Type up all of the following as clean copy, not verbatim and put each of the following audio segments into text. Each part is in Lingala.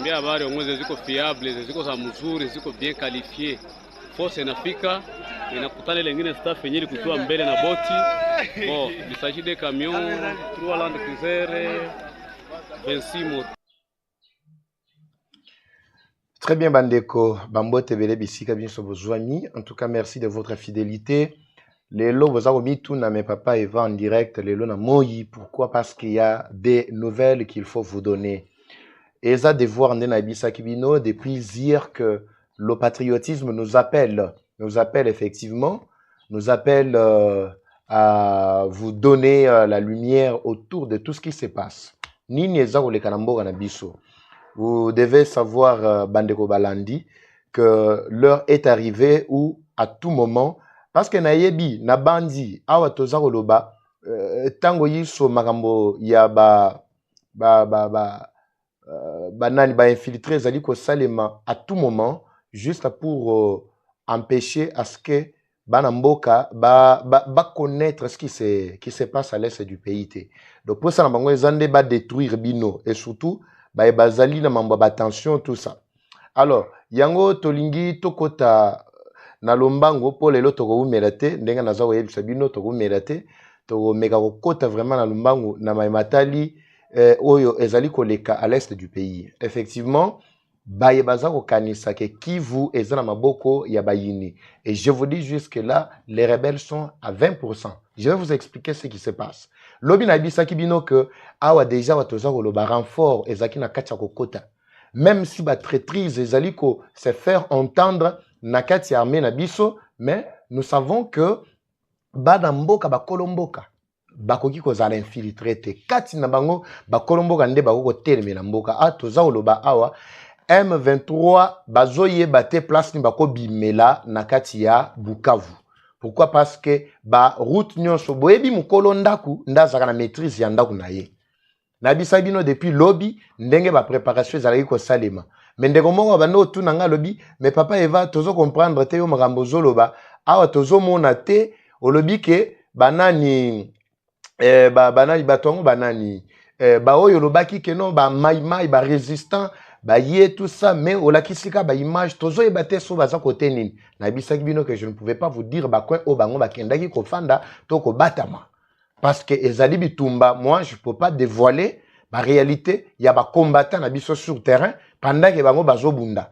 Mbia habari ongoze ziko fiable, ziko za mzuri, ziko bien qualifié. Force inafika inakutana ile nyingine staff yenyewe kutoa mbele na boti. Bon, il s'agit des camions 3 Land Cruiser 26 motos. Très bien, Bandeko. Bambote Bele Bisika, bien sur vos amis. En tout cas, merci de votre fidélité. Les lots, vous avez mis tout dans mes papas et va en direct. Les lots, na moyi. Pourquoi? Parce qu'il y a des nouvelles qu'il faut vous donner. Et ça, de voir Ndena Bisakibino depuis hier que le patriotisme nous appelle effectivement, nous appelle à vous donner la lumière autour de tout ce qui se passe. Nini eza le kanambo kanabiso. Vous devez savoir, Bandeko Balandi, que l'heure est arrivée où, à tout moment, parce que na yebi, na bandi, awa toza koloba, tango yiso makambo ya banani ba infiltré zali ko salema à tout moment, juste pour empêcher à ce que banamboka connaître ce qui se passe à l'est du pays. Donc pour ça, bango ezande ba détruire bino et surtout bazali na mamba attention tout ça. Alors yango tolingi tokota na lombango pour les loto ko merate ndenga naza ko yebisa bino to ko merate to meka ko kota vraiment na lombango na matali oyo ezali koleka à l'est du pays. Effectivement baye baza ko kanisa ke Kivu ezana maboko ya bayini et je vous dis jusque là les rebelles sont à 20%. Je vais vous expliquer ce qui se passe. Lobi na bisaki bino que awa déjà watoza ko loba renfort ezaki na katia kokota. Même si ba traîtrise ezali ko se faire entendre na katia armée na biso, mais nous savons que bana mboka ba kolomboka bakoki kozala infiltré te kati na bango ba kolomboka nde bakoko telemela mboka a toza ko loba awa M23 bazoye bate place ni bako bimela na kati ya Bukavu. Pourquoi? Parce que ba route nyonso boyebi mukolo ndaku ndazaka na maîtrise ya ndaku na ye. Na bisabino depuis lobby ndenge ba préparation ezalaki ko salema. Mais ndeko moko bando tuna nga lobby mais papa Eva tozo comprendre te yo makambo zoloba awa tozo mona te o lobby ke banani banani batongo banani ba oyo lobaki ke non ba mai ba résistant ba yé tout ça mais au lakisika ba image tozo ebate so baza côté nini na bisaki bino que je ne pouvais pas vous dire ba coin o bango ba kendaki ko fanda to ko batama parce que ezali bitumba moi je peux pas dévoiler la réalité il y a ba combattant na biso sur terrain pendant que bango bazo bunda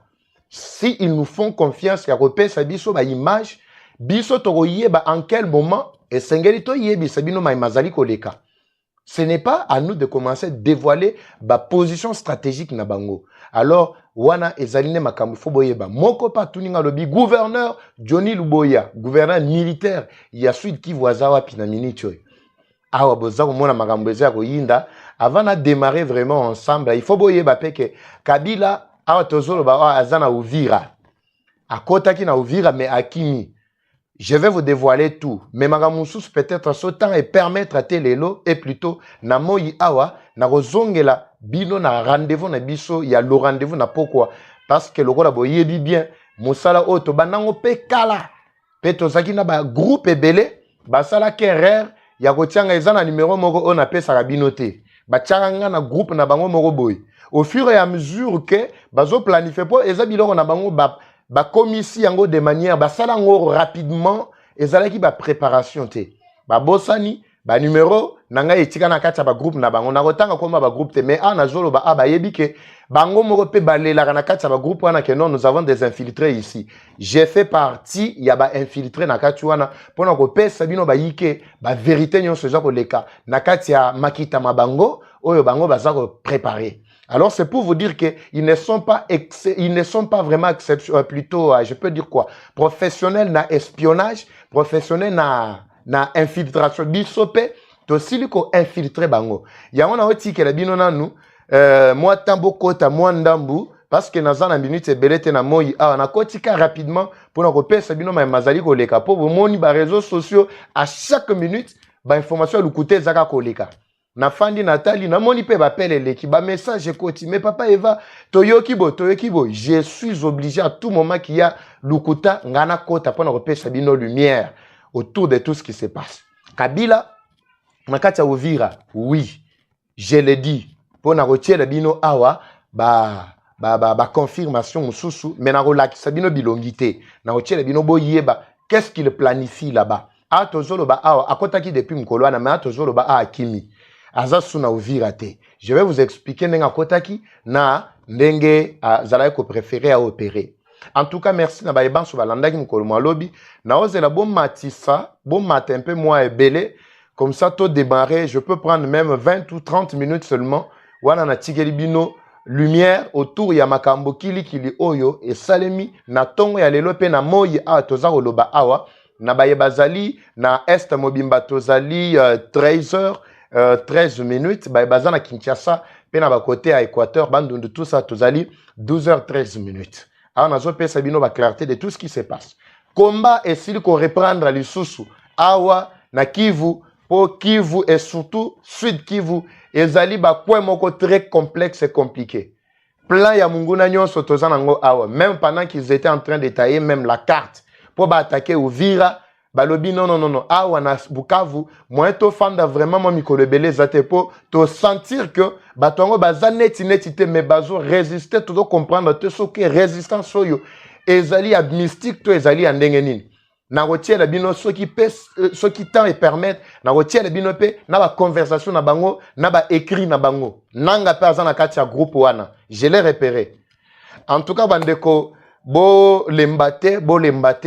si ils nous font confiance ya kopesa biso ba image biso to yeba en quel moment et sengeli to yebi sabino mai mazali koleka. Ce n'est pas à nous de commencer à dévoiler la position stratégique na bango. Alors, wana ezaline makambo foboyeba. Moko pa tuninga lobi gouverneur Johnny Luboya, gouverneur militaire ya Sud Kivu azawa pinamini choy. Awa boza ko mona makambo eza ko yinda avant de démarrer vraiment ensemble. Il faut boyeba peke Kabila awa tozolo ba azana Uvira. Akota ki na Uvira mais akimi. Je vais vous dévoiler tout. Mais magamoussous peut-être ce temps et permettre à Telelo et plutôt na moyi awa na rozongela bino na rendez-vous na biso ya le rendez-vous na pourquoi parce que le roi boyebi bien musala oto banango pe kala pe tozaki na ba groupe ebele basala kerer ya kotianga ezana numéro moko on appelle ça bino te ba tchanga na groupe na bango moko boy au fur et à mesure que bazo planifier pour ezabilo na bango ba commissi yango de manière ba sala ngo rapidement ezalaki ba préparation te ba bosani ba numéro nanga etika na kati ba groupe na bango na kotanga koma ba groupe te mais ana zolo ba aba yebi ke bango moko pe balela na kati ba groupe wana ke non nous avons des infiltrés ici j'ai fait partie ya ba infiltrés na kati wana pona ko pesa bino ba yike ba vérité nyonso za ko leka na kati ya makita mabango oyo bango baza ko préparer. Alors c'est pour vous dire qu'ils ne sont pas vraiment plutôt, je peux dire quoi, professionnels na espionnage, professionnels na infiltration. Bisope, to siliko infiltré bango. Ya on a oti que la bino nanu, moi tambo kota moi ndambu, parce que naza na minute belete na moi na kotika rapidement pour na kopé sabino ma mazali koleka pour moni ba réseaux sociaux à chaque minute ba information lukuté zaka koleka. Na fandi Nathalie, na moni pe bapele leki, ba message koti, mais papa Eva, toyokibo, je suis obligé à tout moment qu'il y a lukuta, ngana kota, pour repérer sabino lumière autour de tout ce qui se passe. Kabila, makati ya Uvira, oui, je l'ai dit, pour na retirer bino awa, confirmation mususu mais na kolakisa bino bilongité na kotiela bino boyeba qu'est-ce qu'il planifie là-bas a tozoloba awa akotaki depuis mkolo na mais tozoloba a akimi aza suna Uvira te. Je vais vous expliquer ndenge akotaki na ndenge zalaki ko préférer à opérer. En tout cas, merci na bayeban so balandaki mkolo malobi na ozela bon matissa bon matin un peu moins ebele comme ça tout démarrer, je peux prendre même 20 ou 30 minutes seulement wana na tikeli bino lumière autour ya makambo kili oyo et salemi na tongo ya lelo pe na moyi a toza koloba awa na bayebazali na est mobimba tozali 13h 13 minutes bayebaza na Kinshasa pe na ba côté à Équateur bandundu tout ça tozali 12h 13 minutes. Alors nazo pesa bino ba clarté de tout ce qui se passe. Combat esili ko reprendre lisusu awa na Kivu pour Kivu et surtout Sud Kivu ezali ba point moko très complexe et compliqué. Plan ya munguna nyonso toza nango awa même pendant qu'ils étaient en train de tailler même la carte pour ba attaquer Uvira balobi non awa na Bukavu moi to fanda vraiment mo mikolo belé zate po to sentir que batongo bazaneti te mais bazo résister to comprendre te so que résistance oyo ezali ad mystique to ezali andenge nini na kotiela bino soki temps et permettre na kotiela bino pe na ba conversation na bango na ba écrit na bango nanga pe azana kati ya groupe wana je l'ai repéré. En tout cas bandeko bo lembate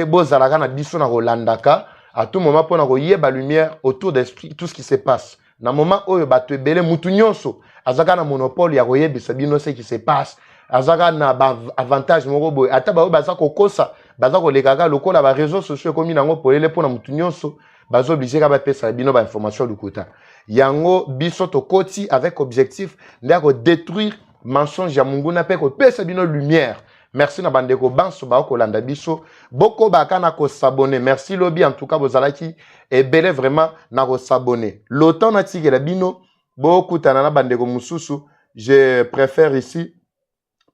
bo zalaka na biso na rolandaka à tout moment pour na koyeba lumière autour de tout ce qui se passe na moment oyo bato ebele mutu nyonso azaka na monopole ya koyebisa bino ce qui se passe azaka na avantage moko boy ata ba baza kokosa baza kolekaka lokola ba réseaux sociaux komi nango polele pona mutu nyonso bazo obligé ka ba pesa bino ba information lukuta yango biso to koti avec objectif ndako détruire mensonge ya munguna pe ko pesa bino lumière. Merci na bandeko banso ba kolanda biso boko bakana ko s'abonner. Merci lobby en tout cas bozalaki et belé vraiment na ko s'abonner. L'autant na tigela bino beaucoup tanana bandeko mususu je préfère ici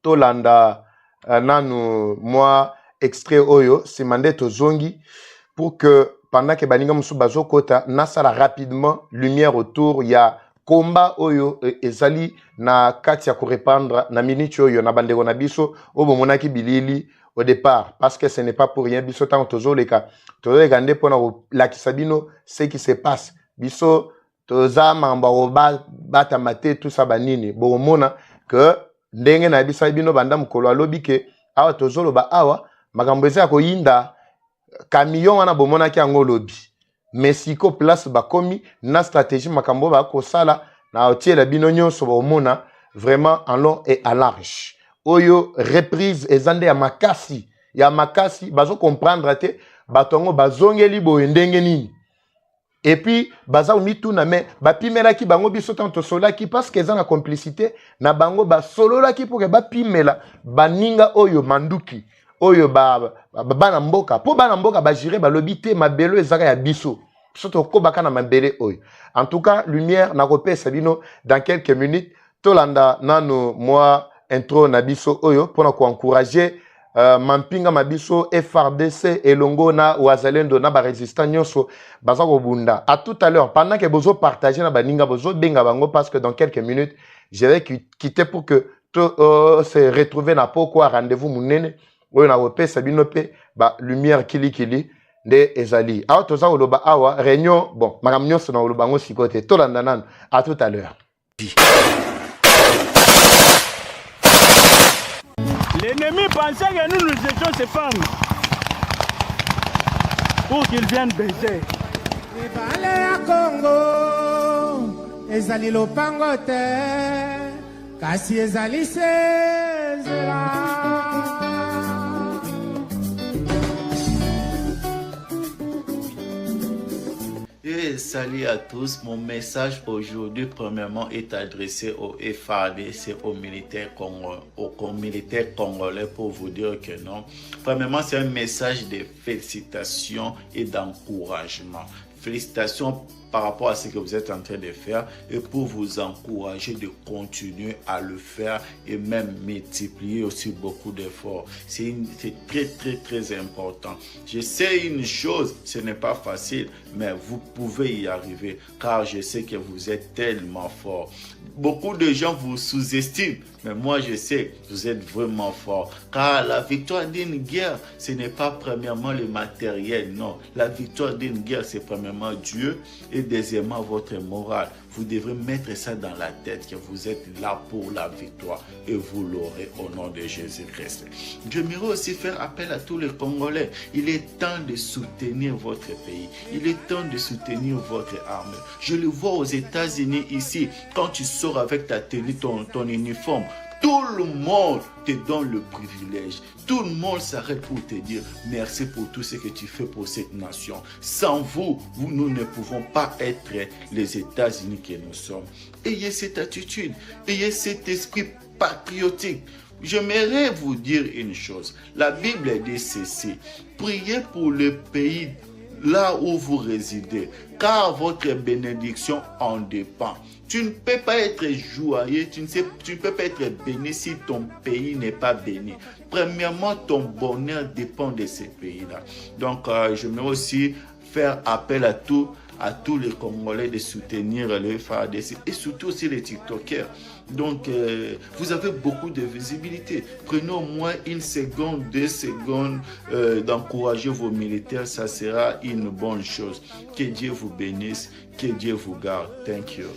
tolanda nanu moi extrait oyo simande tozongi pour que pendant que baninga musu bazo kota nasala rapidement lumière autour ya combat oyo ezali na kati ya ko répandre na minute oyo na bandeko na biso obo monaki bilili au départ parce que ce n'est pas pour rien biso tant tozoleka nde pona la kisabino ce qui se passe biso toza mamba oba batamate tout ça banini bo mona que ndenge na bisa bino banda mukolo alobi ke awa tozoloba awa makambo eza ko yinda camion wana bomona ki yango lobi Mexico place bakomi na stratégie makambo ba ko sala na otiela bino nyonso bomona vraiment en long et en large oyo reprise ezande ya makasi bazo comprendre te batongo bazongeli boye ndenge nini et puis baza mituna mais bapimela ki bango biso tanto solaki parce que ezana complicité na bango ba solola ki pour que bapimela baninga oyo manduki oyo bana mboka po bana mboka bagire balobi te mabelo ezaka ya biso surtout ko bakana mabele oyo. En tout cas lumière na kopesa bino dans quelques minutes tolanda nano moi intro na biso oyo pour ko encourager mampinga mabiso FRDC elongo na wazalendo na ba résistant nyonso baza ko bunda. À tout à l'heure pendant que bozo partager na baninga bozo benga bango parce que dans quelques minutes je vais quitter pour que se retrouver na poko rendez-vous munene oyo na kopesa bino pe ba lumière kili nde ezali awa toza koloba awa réunion bon makambo nyonso na koloba ngo sikote tolanda nano. À tout à l'heure. L'ennemi pensait que nous étions ses femmes pour qu'ils viennent baiser. Ibale ya Congo ezali lopango te kasi ezali sezela. Et salut à tous, mon message aujourd'hui premièrement est adressé au FARDC, aux militaires congolais pour vous dire que non. Premièrement, c'est un message de félicitations et d'encouragement. Félicitations par rapport à ce que vous êtes en train de faire et pour vous encourager de continuer à le faire et même multiplier aussi beaucoup d'efforts. C'est très important. Je sais une chose, ce n'est pas facile, mais vous pouvez y arriver car je sais que vous êtes tellement fort. beaucoup de gens vous sous-estiment. Mais moi, je sais que vous êtes vraiment fort. Car la victoire d'une guerre, ce n'est pas premièrement le matériel, non. La victoire d'une guerre, c'est premièrement Dieu et deuxièmement votre morale. Vous devrez mettre ça dans la tête que vous êtes là pour la victoire et vous l'aurez au nom de Jésus-Christ. J'aimerais aussi faire appel à tous les Congolais. Il est temps de soutenir votre pays. Il est temps de soutenir votre armée. Je le vois aux États-Unis ici, quand tu sors avec ta tenue, ton uniforme, tout le monde te donne le privilège. Tout le monde s'arrête pour te dire merci pour tout ce que tu fais pour cette nation. Sans vous, nous ne pouvons pas être les États-Unis que nous sommes. Ayez cette attitude, ayez cet esprit patriotique. J'aimerais vous dire une chose. La Bible dit ceci. Priez pour le pays là où vous résidez, car votre bénédiction en dépend. Tu ne peux pas être joyeux, tu ne peux pas être béni si ton pays n'est pas béni. Premièrement, ton bonheur dépend de ces pays-là. Donc, je vais aussi faire appel à tous les Congolais de soutenir le FARDC et surtout aussi les TikTokers. Donc, vous avez beaucoup de visibilité. Prenez au moins 1 seconde, 2 secondes d'encourager vos militaires. Ça sera une bonne chose. Que Dieu vous bénisse, que Dieu vous garde. Thank you.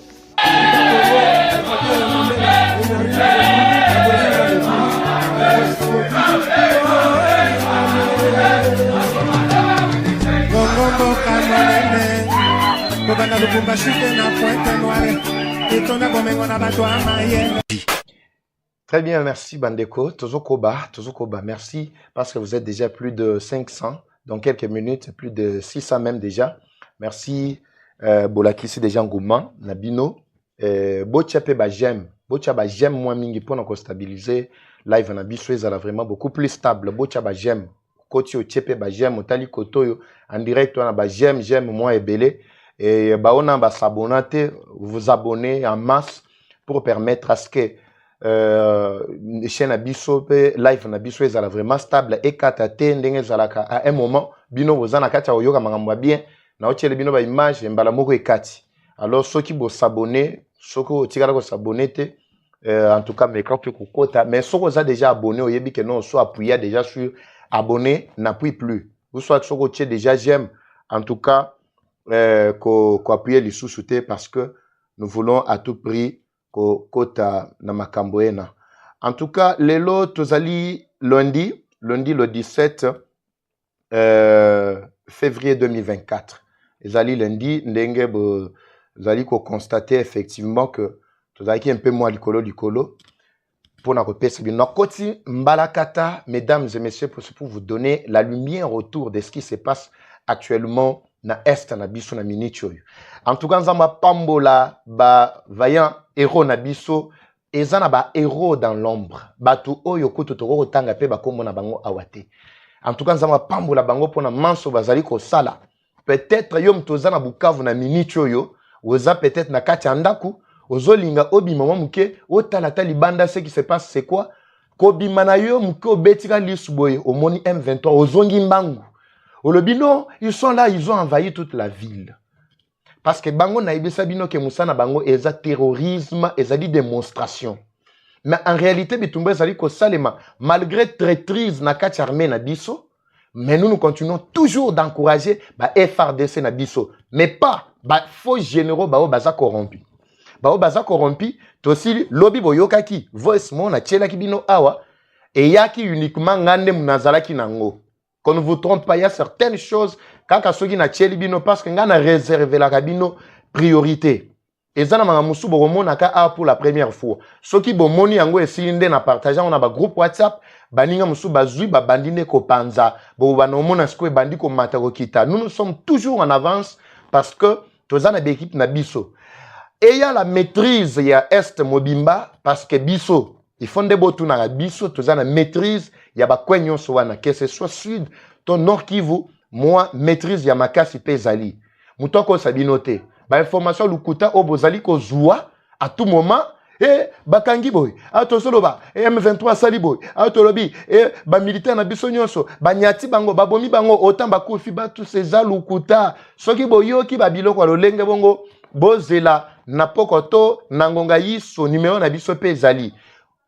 Très bien, merci Bandeko. Tozokoba, merci parce que vous êtes déjà plus de 500 dans quelques minutes, plus de 600 même déjà. Merci Bolakisi déjà Ngouma, Nabino. Bochape ba j'aime moi mingi pour nous stabiliser live na biso ezala vraiment beaucoup plus stable. Bocha ba j'aime koti o chepe ba j'aime otali kotoyo en direct on a ba j'aime moi ebele et ba on ba s'abonner, vous abonner en masse pour permettre à ce que chaîne na biso pe live na biso ezala vraiment stable et katate ndenge zalaka à un moment bino bozana kati oyoka makambo bien na ochele bino ba image mbala moko ekati. Alors ceux qui vont s'abonner, ceux qui vont s'abonner, en tout cas, mais quand tu as mais ceux qui sont déjà abonnés, vous savez que non, soit appuyé déjà sur abonner, n'appuie plus. Vous soit ceux qui déjà j'aime, en tout cas, qu'appuyer les sous-soutés parce que nous voulons à tout prix qu'ota na makamboena. En tout cas, les lots, lundi le 17 février 2024. Les alliés lundi, vous allez constater effectivement que vous avez un peu moins likolo pour nous repérer notre côté Mbalakata, mesdames et messieurs, pour vous donner la lumière autour de ce qui se passe actuellement na est na biso na minicho. En tout cas, nzamba pambola ba vaillant héros na biso ezana ba héros dans l'ombre. Batu oyo kutu toko tanga pe ba kombo na bango awate. En tout cas, nzamba pambola bango pona manso bazali ko sala. Peut-être yom tozana Bukavu na minicho yo. Oza peut-être na kati andaku ozolinga obi mama muke otalata libanda ce qui se passe c'est quoi kobi manayo muke obetika lisboye omoni M23 ozongi mbangu olobino ils sont là, ils ont envahi toute la ville parce que bango na ibisa bino ke musana bango eza terrorisme ezali démonstration mais en réalité bitumba ezali ko salema malgré traîtrise na kati armée na biso. Mais nous continuons toujours d'encourager FARDC na biso. Mais pas faux généraux baza corrompu. Baza corrompu, tosi lobby boyokaki, voice mon na tchela kibino awa, et yaki uniquement ngande munazala ki nango. Qu'on ne vous trompe pas, il y a certaines choses, quand kasoki na tcheli bino, parce que ngana réservé la cabino priorité. Et ça, musu bomonaka a pour la première fois. Ce qui bomoni yango esinde na partageant on a groupe WhatsApp, baninga musu bazui ba bandine ko panza, bo banomona skwe bandi ko matako kita. Nous sommes toujours en avance parce que tozana l'équipe na biso. Et il y a la maîtrise il y a est mobimba parce que biso, il faut de botu na biso tozana maîtrise, il y a ba kwenyo sowana que ce soit sud, ton nord Kivu, moi maîtrise ya makasi pezali. Mutoko sabinote. Ba information lukuta obozali ko zua à tout moment bakangi boy atosoloba M23 sali boy atolobi ba militaire na biso nyonso ba nyati bango babomi bango autant ba kofi ba tous ces alukuta soki boyoki ba biloko lolenge bongo bozela na poko to nangonga yiso numéro na biso pe ezali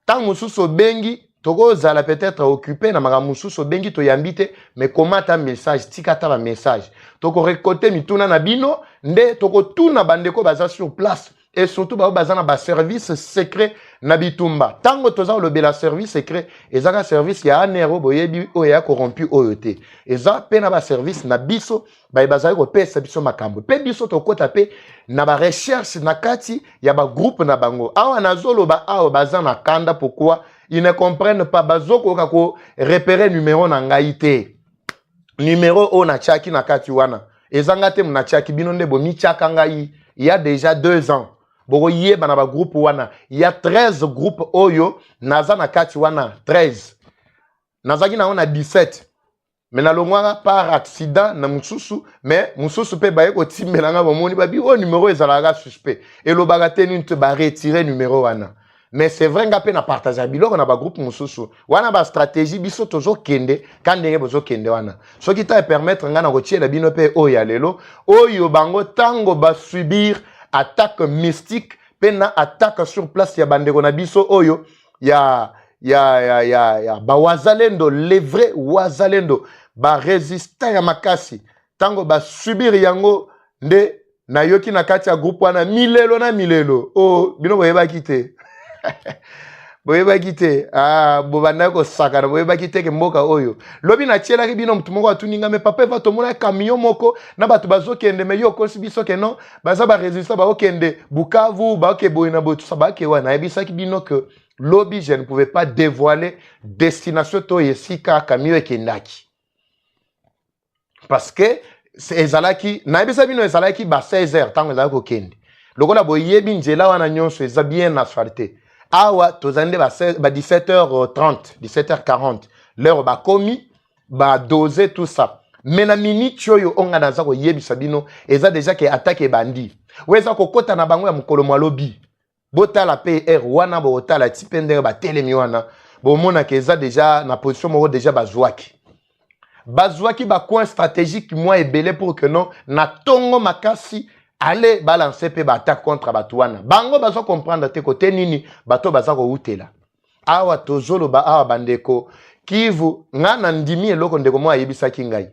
tant mususu bengi toko zala peut-être occupé na maga mususu bengi to yambite mais comment ta message tika ta ba message toko récolter mituna na bino nde toko tuna bandeko baza sur place et surtout baza na ba service secret na bitumba tango toza le bela service secret ezaka service ya anero boyebi o ya corrompu oyote eza pe na ba service na biso baza ko pesa biso makambo pe biso tokota pe na ba recherche na kati ya ba groupe na bango awa nazolo ba awa baza na kanda pourquoi ils ne comprennent pas bazoko kako repérer numéro na ngaite numéro o na chaki na kati wana ezanga te na chaki bino nde bo mi chaka ngai il y a déjà 2 ans boko yeba na ba groupe wana il y a 13 groupes oyo naza na kati wana 13 nazaki na ona 17 mais na longwa par accident na mususu mais mususu pe baye ko timelanga bomoni babi o numéro ezalaka suspect et lo bagateni nte ba retirer numéro wana mais c'est vrai nga pe na partager biloko na ba groupe mususu wana ba stratégie biso tozo kende kandenge bozo kende wana so ki ta permettre nga na ko tiela bino pe oya lelo oyo bango tango ba subir attaque mystique pe na attaque sur place ya bandeko na biso oyo ya ba wazalendo les vrais wazalendo ba résistant ya makasi tango ba subir yango nde na yoki na kati ya groupe wana milelo na milelo o bino boyeba kite boyeba kite bobanda ko sakana boyeba kite ke mboka oyo lobi na tiela ki bino mutu moko atuninga me papa va tomona camion moko na batu bazokende me yo kosi biso ke non baza ba résistant ba okende Bukavu ba ke boyina botu sabake wana ebisa ki bino que lobi je ne pouvais pas dévoiler destination to yesika camion ekendaki parce que ezalaki na ebisa bino ezalaki ba 16h tango ezalaki kokende lokola boyebi nzela wana nyonso eza bien asphalté awa tozande ba 17h30 17h40 l'heure ba komi ba doser tout ça mais na minute choyo onga naza ko yebisa bino eza déjà ke attaque bandi weza kokota na bango ya mukolo mwalobi botala PR wana botala tipende ba telemi wana bomona ke eza déjà na position moko déjà bazwaki ba coin stratégique moi ebele pour que non na tongo makasi allez balancer pe attaque contre Batouana. Bango bazo comprendre te côté nini bato baza ko utela. Awa tozolo ba awa bandeko Kivu ngana ndimi eloko ndeko moi yebisa kingai.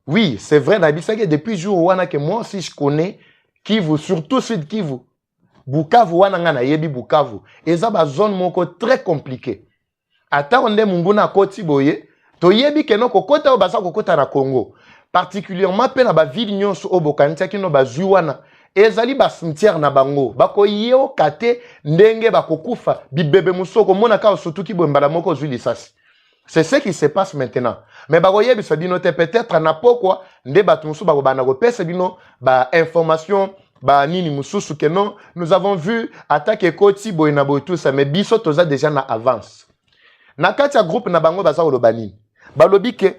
Oui, c'est vrai na yebisa que depuis jour wana que moi aussi je connais Kivu surtout Sud Kivu. Bukavu wana ngana yebi Bukavu. Eza ba zone moko très compliquée. Ata onde munguna koti boye to yebi ke no kokota o baza kokota na Congo. Particulièrement pe na ba ville nyonso obokantia kino ba zuwana ezali ba cimetière na bango bako yeo kate ndenge bakokufa bibebe musoko mona ka sotuki bombala moko zwi lisasi. C'est ce qui se passe maintenant. Mais bako yebi so bino te peut-être na pokwa nde batu musu bako bana ko pesa bino ba information ba nini mususu que non nous avons vu attaque koti boyina boy tout ça mais biso toza déjà na avance. Na kati ya groupe na bango baza ko bani balobi ke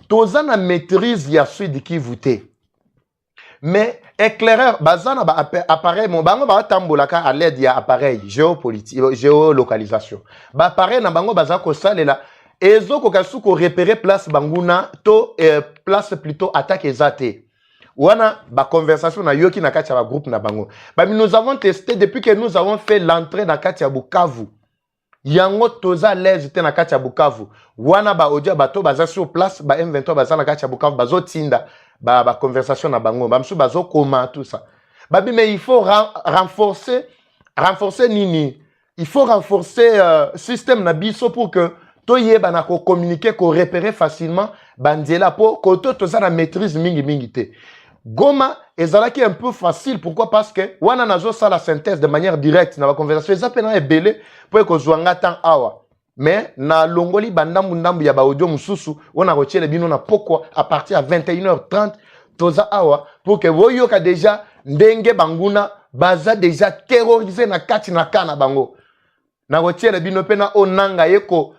toza na maîtrise ya Sud Kivu te mais éclaireur bazana ba appareil mon bango ba tambolaka à l'aide ya appareil géopolitique géolocalisation ba appareil na bango baza ko salela ezoko kasuko repérer place banguna to place plutôt attaque ezate wana ba conversation na yoki na kati ya ba groupe na bango ba nous avons testé depuis que nous avons fait l'entrée na kati ya Bukavu yango toza l'aise te na kati ya Bukavu wana ba audio bato baza sur place ba M23 baza na kati ya Bukavu bazo tinda ba conversation na bango ba msu bazo koma tout ça babi mais il faut renforcer nini il faut renforcer système na biso pour que to yeba na ko communiquer ko repérer facilement bandiela po ko to toza na maîtrise mingi te Goma ezalaki un peu facile pourquoi parce que wana nazo ça la synthèse de manière directe na ba conversation ezapena ebele pour que zwanga tant awa mais na longoli bandambu ya ba audio mususu ona kotiele bino na pokwa à partir à 21h30 toza awa pour que voyoka déjà ndenge banguna baza déjà terrorisé na kati na kana bango na kotiele bino pena onanga yeko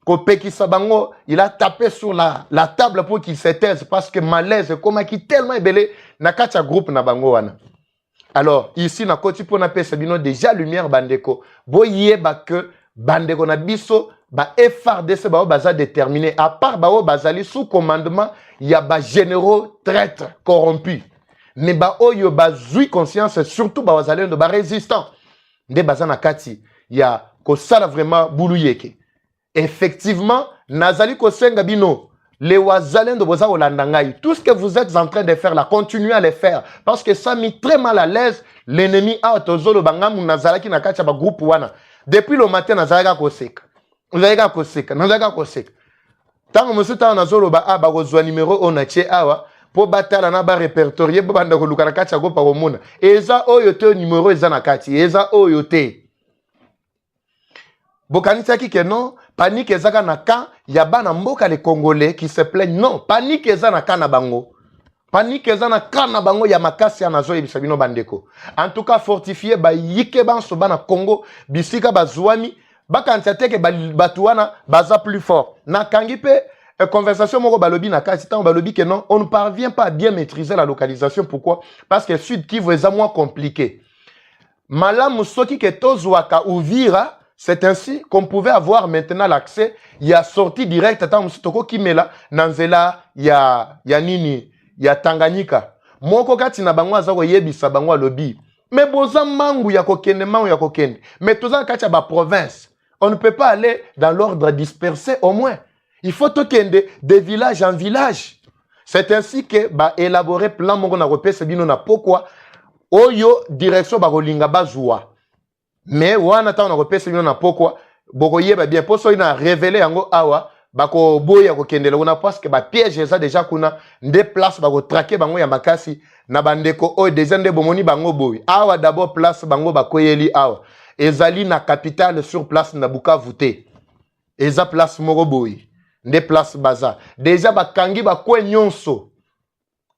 Kopekisa bango, il a tapé sur la table pour qu'il se taise parce que malaise, comme qui tellement ébélé, na kacha groupe na bango wana. Alors, ici, na koti pour na pesa bino déjà lumière bandeko. Boye ba que bandeko na biso, ba FRDC ba baza déterminé. À part ba bazali sous commandement, il y a ba généraux traîtres corrompus. mais ba oyo bazui conscience surtout ba wazalendo ba résistant nde baza na kati ya kosala vraiment buluyeke. Effectivement nazali kosenga bino les wazalendo boza kolanda ngai, tout ce que vous êtes en train de faire là, continuez à le faire parce que ça met très mal à l'aise l'ennemi a tozolo bangamu nazalaki na kati ya ba groupe wana depuis le matin nazalaka koseka nazalaka koseka tango mosuta nazolo ba bakozwa numéro on tie awa po batala na ba répertorier bo banda koluka na kati ya gopa komona eza oyo te numéro eza na kati eza oyo te bokanisaki ke non panique ezaka na kan ya bana mboka les Congolais qui se plaignent. Non, panique eza na kan na bango. Panique eza na kan na bango ya makasi ya nazo yebisa bino bandeko. En tout cas fortifié ba yike banso bana Congo bisika bazwami bakanisa teke batuana baza plus fort. Na kangi pe conversation moko balobi na kasi tant balobi que non, on ne parvient pas à bien maîtriser la localisation. Pourquoi? Parce que Sud Kivu est moins compliqué. Malamu soki ke tozwaka Uvira. C'est ainsi qu'on pouvait avoir maintenant l'accès. Il y a sortie directe. Attends, Moussitoko Kimela, Nanzela, il y a Nini, il y a Tanganyika. Moko kati na bangwa zako yebisa bangwa lobi. Mais boza mangu ya kokende, mangu ya kokende. Mais toza kati ya ba province. On ne peut pas aller dans l'ordre dispersé au moins. Il faut tokende de village en village. C'est ainsi que ba élaborer plan moko na repese bino na pourquoi oyo direction ba kolinga bazwa. Mais wana ta on a repéré na pourquoi bokoye ba bien poso ina révélé yango awa bako boya ko kendela kuna parce que ba piège ça déjà kuna nde place bako traquer bango ya makasi na bandeko o déjà nde bomoni bango boy awa d'abord place bango bakoyeli awa ezali na capitale sur place na Bukavu te eza place moko boy nde place baza déjà bakangi bakwe nyonso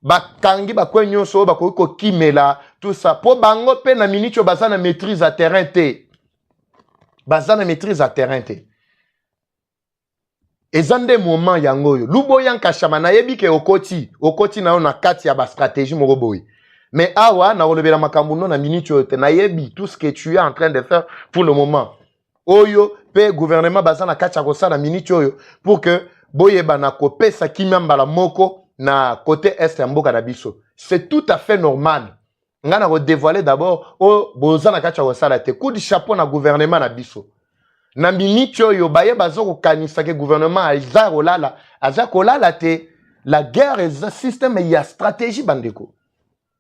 bakangi bakwe nyonso bakoki kimela tout ça po bango pe na minicho baza na maîtrise à terrain te baza na maîtrise à terrain te ezande moment yango yo lubo yanka shama na yebi ke okoti na na kati ya ba stratégie moko boy mais awa na olobela makambo no na minicho te na yebi tout ce que tu es en train de faire pour le moment oyo pe gouvernement baza na kati ya kosala minicho yo pour que boyeba na kopesa kimambala moko na côté est ya mboka na biso. C'est tout à fait normal. Ngana ko dévoiler d'abord o boza na kacha kosala te coup de chapeau na gouvernement na biso. Na minicho yo baye bazo ko kanisa ke gouvernement aza kolala te la guerre est un système ya stratégie bandeko.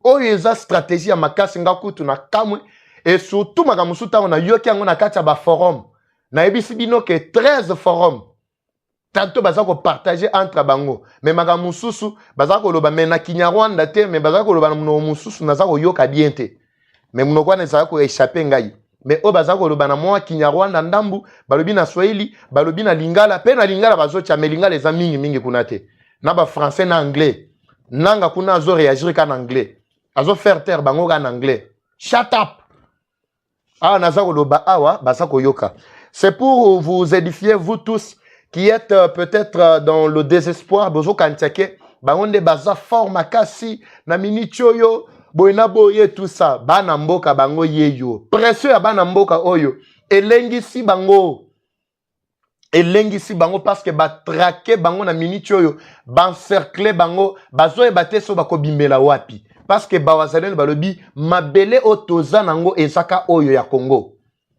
O yeza stratégie ya makasi ngakutu na kamwe et surtout makamusuta on a yoki yango na kacha ba forum. Na ebisi bino ke 13 forums. Tantôt bazako partager entre bango mais maga mususu bazako loba mena Kinyarwanda te mais bazako loba muno mususu nazako yoka bien te mais muno kwa nezako échapper ngai mais o bazako loba na mwa Kinyarwanda ndambu balobi na Swahili balobi na Lingala pe na Lingala bazocha mais Lingala eza mingi kuna te na ba français na anglais nanga kuna azo réagir ka na anglais azo faire taire bango ka na anglais shut up ah nazako loba awa bazako yoka c'est pour vous édifier vous tous qui êtes peut-être dans le désespoir, bozo kantiake, bangonde baza fort makasi, na mini choyo, boina boye tout ça, bana mboka bango yeyo, précieux ya bana mboka oyo, elengisi bango parce que ba traquer bango na mini choyo, ba encercler bango, bazo ebate so bako bimbela wapi, parce que bawazalendo balobi, mabele otoza nango ezaka oyo ya Congo.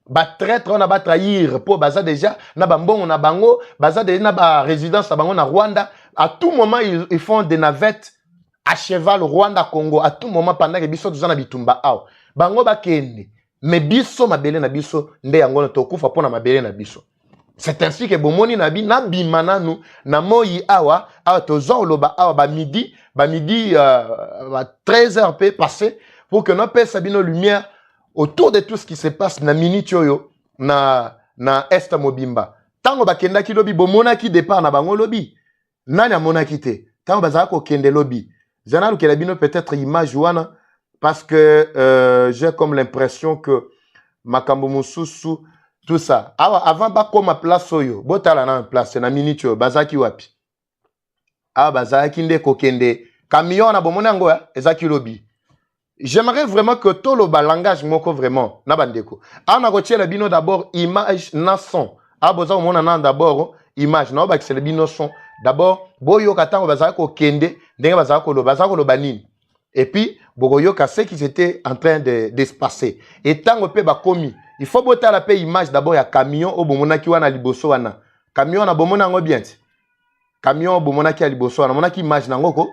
Ba traître on a ba trahir pour baza déjà na bambongo na bango baza déjà na ba résidence na bango na Rwanda à tout moment ils font des navettes à cheval Rwanda Congo à tout moment pendant que biso tozana bitumba aw bango ba kende mais biso mabele na biso nde yango na tokufa pona mabele na biso c'est ainsi que bomoni na bi na bimananu na moyi awa tozo loba awa ba midi 13h peut passer pour que no pesa bino lumière autour de tout ce qui se passe na minute oyo na est mobimba tango bakenda ki lobi bomona ki départ na bango lobi nani amona ki te tango bazaka ko kende lobi zana lukela bino peut-être image wana parce que j'ai comme l'impression que makambo mususu tout ça avant ba koma place oyo botala na place na minute oyo bazaki wapi bazaki nde ko kende camion na bomona ngo ezaki lobi. J'aimerais vraiment que tout le langage moko vraiment na bandeko. Ana ko tiela bino d'abord image na son. Boza o mona na d'abord image na ba kisele bino son. D'abord boyo katango bazaka ko kende ndenge bazaka ko loba nini. Et puis, bokoyoka ce qui était en train de se passer. Et tant que ba komi, il faut boter la paix image d'abord il y a camion au bomona ki wana liboso wana. Camion na bomona ngo bien. Camion bomona ki liboso wana, mona ki image nango ko.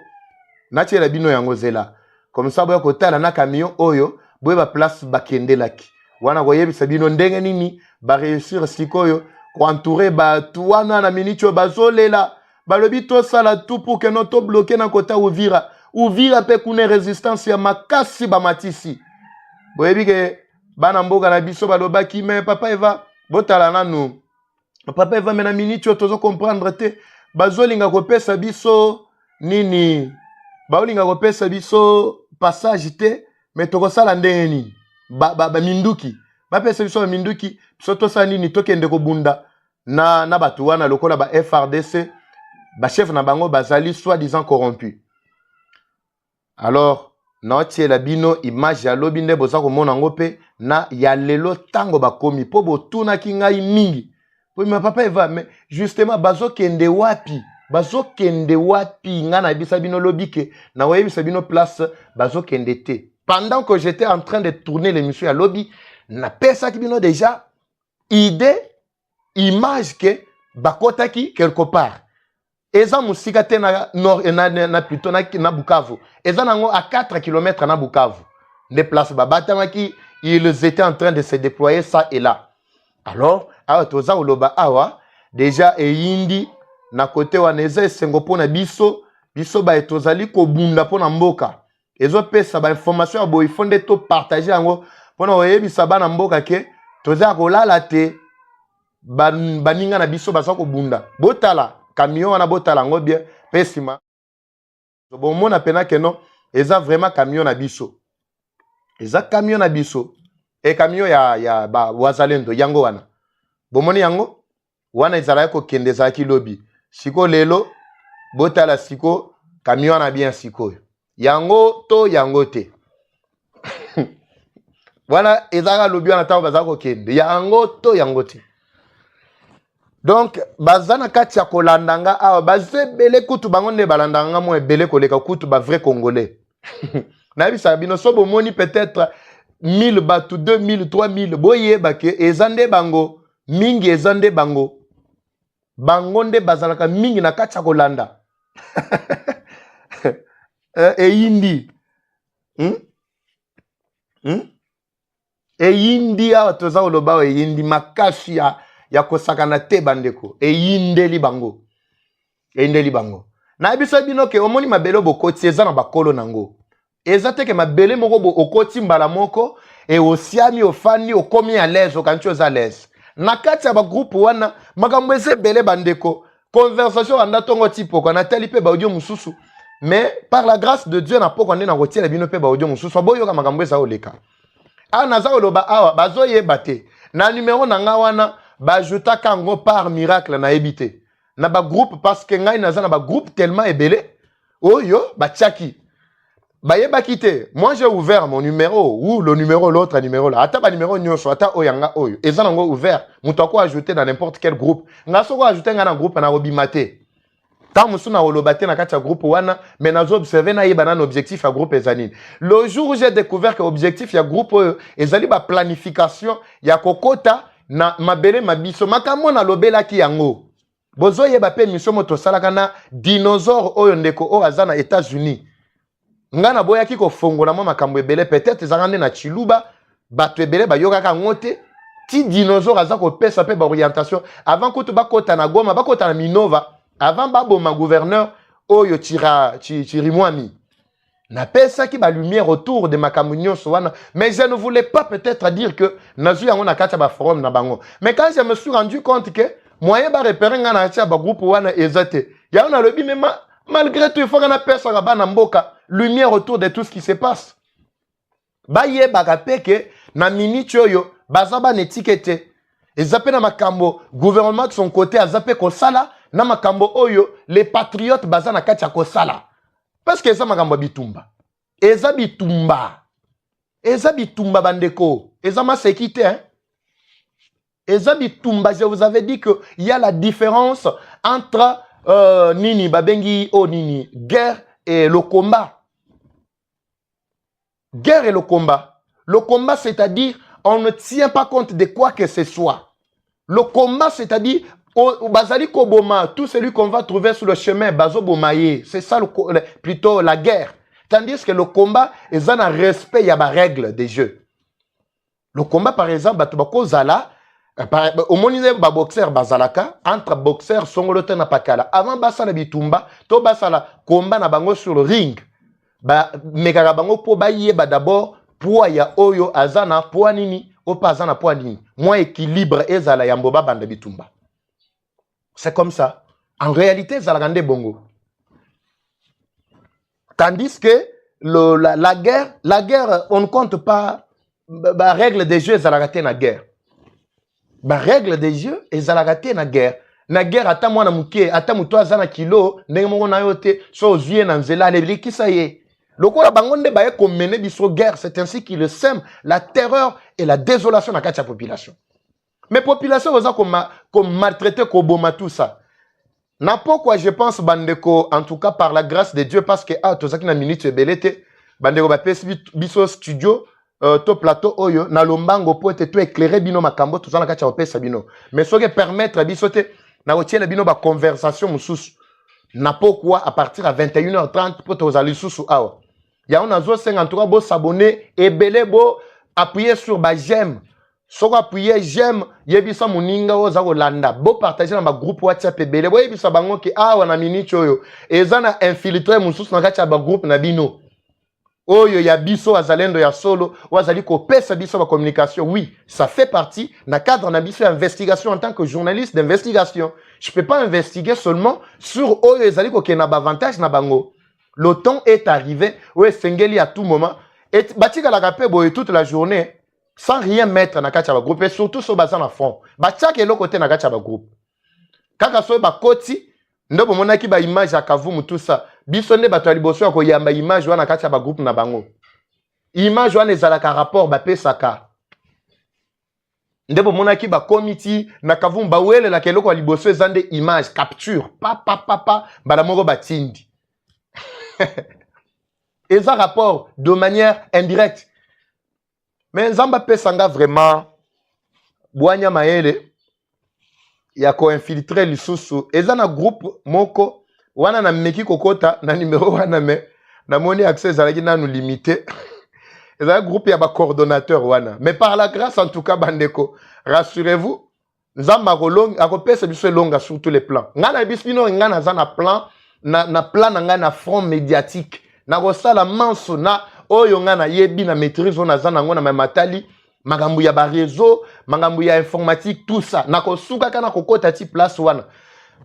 Na tie la bino yango zela. Comme ça boya kotala na camion oyo, boye ba place bakende laki. Wana koyebisa bino ndenge nini ba réussir sikoyo ko entourer ba tuwana na minicho bazolela. Balobi to sala tout pour que notre bloqué na kota Uvira. Uvira pe kune résistance ya makasi ba matisi. Boyebi ke bana mboka na biso balobaki mais papa Eva botala nanu. Papa Eva mena minicho tozo comprendre te. Bazolinga kopesa biso nini. Baolinga kopesa biso passage te mais toko sala ndenge nini. Ba minduki. Ba pesa biso minduki biso to sala nini tokende ko bunda na batu wana lokola ba FRDC. Ba chef na bango bazali soi-disant corrompu. Alors, notre la bino image ya lobi nde boza ko mona ngope na ya lelo tango bakomi po botuna ki ngai mingi. Po ma papa Eva mais justement bazo kende wapi nga na bisa bino lobi ke na wayebi sa bino place bazo kende te. Pendant que j'étais en train de tourner l'émission à lobby, na pesa ki bino déjà idée image que bakota ki quelque part. Eza musika te na nord na plutôt na Bukavu. Eza nango à 4 km na Bukavu. Les places babatamaki, ils étaient en train de se déployer ça et là. Alors, awa toza oloba awa déjà eyindi na côté waneza esengo pona biso ba etozali ko bunda pona mboka. Ezo pesa ba information ya boy fonde to partager yango pona oyebisa bana mboka ke toza kolala te baninga na biso baza ko bunda. Botala camion wana botala ngo bien pesima bon mona pena que non eza vraiment camion na biso eza camion na biso e camion ya ba wazalendo yango wana bomoni yango wana ezala ko kende za ki lobby siko lelo botala siko camion na bien siko yango to yango te wana ezala lobby wana tawo bazako kende yango to yango te. Donc, bazana kati ya kolandanga awa baze bele kutu bango ne balandanga mo ebele koleka kutu ba vrai congolais. Na bisa bino sobo moni peut-être 1000 batu 2000 3000 boye bake ezande bango mingi ezande bango. Bango nde bazalaka mingi na kati ya kolanda. Eyindi. Eyindi awa toza oloba eyindi makasi ya kosakana te bandeko eyindeli bango na biso bino ke omoni mabele bokoti eza na bakolo nango eza te ke mabele moko okoti mbala moko e osiami ofani okomi à l'aise okanti oza à l'aise na kati ya ba groupe wana makambo eze bele bandeko conversation anda tongo tipo kwa natali pe ba audio mususu mais par la grâce de Dieu na poko nde na kotiela bino pe ba audio mususu boyoka makambo eza oleka naza oloba awa bazoyeba te na numéro na nga wana bajuta kango par miracle na ebité na ba groupe parce que ngai naza na ba groupe tellement ebele oyo batiaki bayeba kité moi j'ai ouvert mon numéro ou le numéro l'autre numéro là ata ba numéro nyonso ata oyanga oyo eza nango ouvert muto ko ajouter dans n'importe quel groupe nga soko ajouter nga na groupe na obimate tant musuna olobate na kati ya groupe wana mais nazo observer na yeba na objectif ya groupe ezanine le jour où j'ai découvert que objectif ya groupe oyo ezali ba planification ya kokota na mabele mabiso makambo na lobela ki yango bozo yeba pe mission moto salaka na dinosaure oyo ndeko o azana États-Unis ngana boya ki ko fongola mo makambo ebele peut-être ezanga na Chiluba bato ebele bayoka ka ngote ti dinosaure aza ko pesa pe ba orientation avant ko to bakota na Goma bakota na Minova avant baboma gouverneur oyo Chirimwami na pesa ki ba lumière autour de makambo sowana mais je ne voulais pas peut-être dire que nazu yango na kati ba forum na bango mais quand je me suis rendu compte que moyen ba repérer nga na kati ba groupe wana ezate ya na lobi même malgré tout il faut na pesa ka bana mboka lumière autour de tout ce qui se passe ba ye ba kapeke na minute oyo bazaba n'étiquette ezape na makambo gouvernement de son côté azape ko sala na makambo oyo les patriotes bazana kati ya ko sala. Parce que ça makambo bitumba. Eza bitumba bandeko. Eza ma séquité hein. Eza bitumba, je vous avais dit que il y a la différence entre nini babengi nini guerre et le combat. Guerre et le combat. Le combat, c'est-à-dire, on ne tient pas compte de quoi que ce soit. Le combat, c'est-à-dire, au Bazali Koboma, tout celui qu'on va trouver sur le chemin, Bazo Bomaye, c'est ça plutôt la guerre. Tandis que le combat, ils ont un respect, il y a des règles des jeux. Le combat, par exemple, Batubako Zala, au moment où boxeur Bazalaka, entre boxeurs, Songolote na Pakala. Avant Basala Bitumba, to Basala combat na bango sur le ring. Mekara bango po baye d'abord, poids ya oyo azana poids nini, opa azana poids nini. Moins équilibre ezala yamboba banda bitumba. C'est comme ça. En réalité, Zalagande Bongo. Tandis que la guerre, on ne compte pas la règle des jeux, Zalagate na guerre. La règle des jeux, Zalagate na guerre. Na guerre, ata mwana muke, ata muto azana kilo, ndenge mongo na yote, so zuye na nzela, lebri kisa ye. Lokola bangonde baye komene biso guerre, c'est ainsi qu'il sème la terreur et la désolation na kati ya population. Mais population oza comme maltraité koboma tout ça. Na pourquoi je pense bandeko en tout cas par la grâce de Dieu parce que tozaki na minute ebelete bandeko ba pesi biso studio to plateau oyo na lombango po ete to éclairer bino makambo to na kati ya opesa bino. Mais soki permettre biso te na otiela bino ba conversation mususu. Na pourquoi à partir à 21h30 po tozali susu awa. Ya on azo senga en tout cas bo s'abonner ebele bo appuyer sur ba j'aime. Soko appuyer j'aime yebisa muninga oza kolanda bo partager na ba groupe WhatsApp ebele bo yebisa bango ki awa na minute oyo ezana infiltrer mususu na kati ya ba groupe na bino oyo ya biso azalendo ya solo wazali ko pesa biso ba communication. Oui, ça fait partie na cadre na biso investigation en tant que journaliste d'investigation. Je peux pas investiguer seulement sur oyo ezali ko kena ba avantage na bango. Le temps est arrivé où Sengeli à tout moment et batika la rapé boy toute la journée sans rien mettre na kati ya groupe et surtout so bazan à fond. Batika ke lo côté na kati ya groupe. Kaka so ba koti ndo bomona ki ba image ya Kavumu tout ça. Biso nde bato ya liboso ko yamba image wana kati ya ba groupe na bango. Image wana ezalaka rapport ba pesaka. Nde bomona ki ba committee na Kavumu ba wele la keloko ya liboso ezande image capture pa bala moko batindi. Et ça rapport de manière indirecte. Mais Nzamba Pesanga vraiment Boanya Maele ya ko infiltrer lisusu. Et ça na groupe moko wana na meki kokota na numéro wana me na moni accès zalaki na nous limité. Et ça groupe ya ba coordonnateur wana. Mais par la grâce en tout cas bandeko, rassurez-vous, Nzamba kolong akopesa biso longa sur tous les plans. Ngana bisino ngana za na plan na plan na front médiatique. Na kosala manso na oyo ngana yebi na maîtrise on azana ngona matali makambu ya ba réseau makambu ya informatique tout ça na kosuka kana kokota ti place wana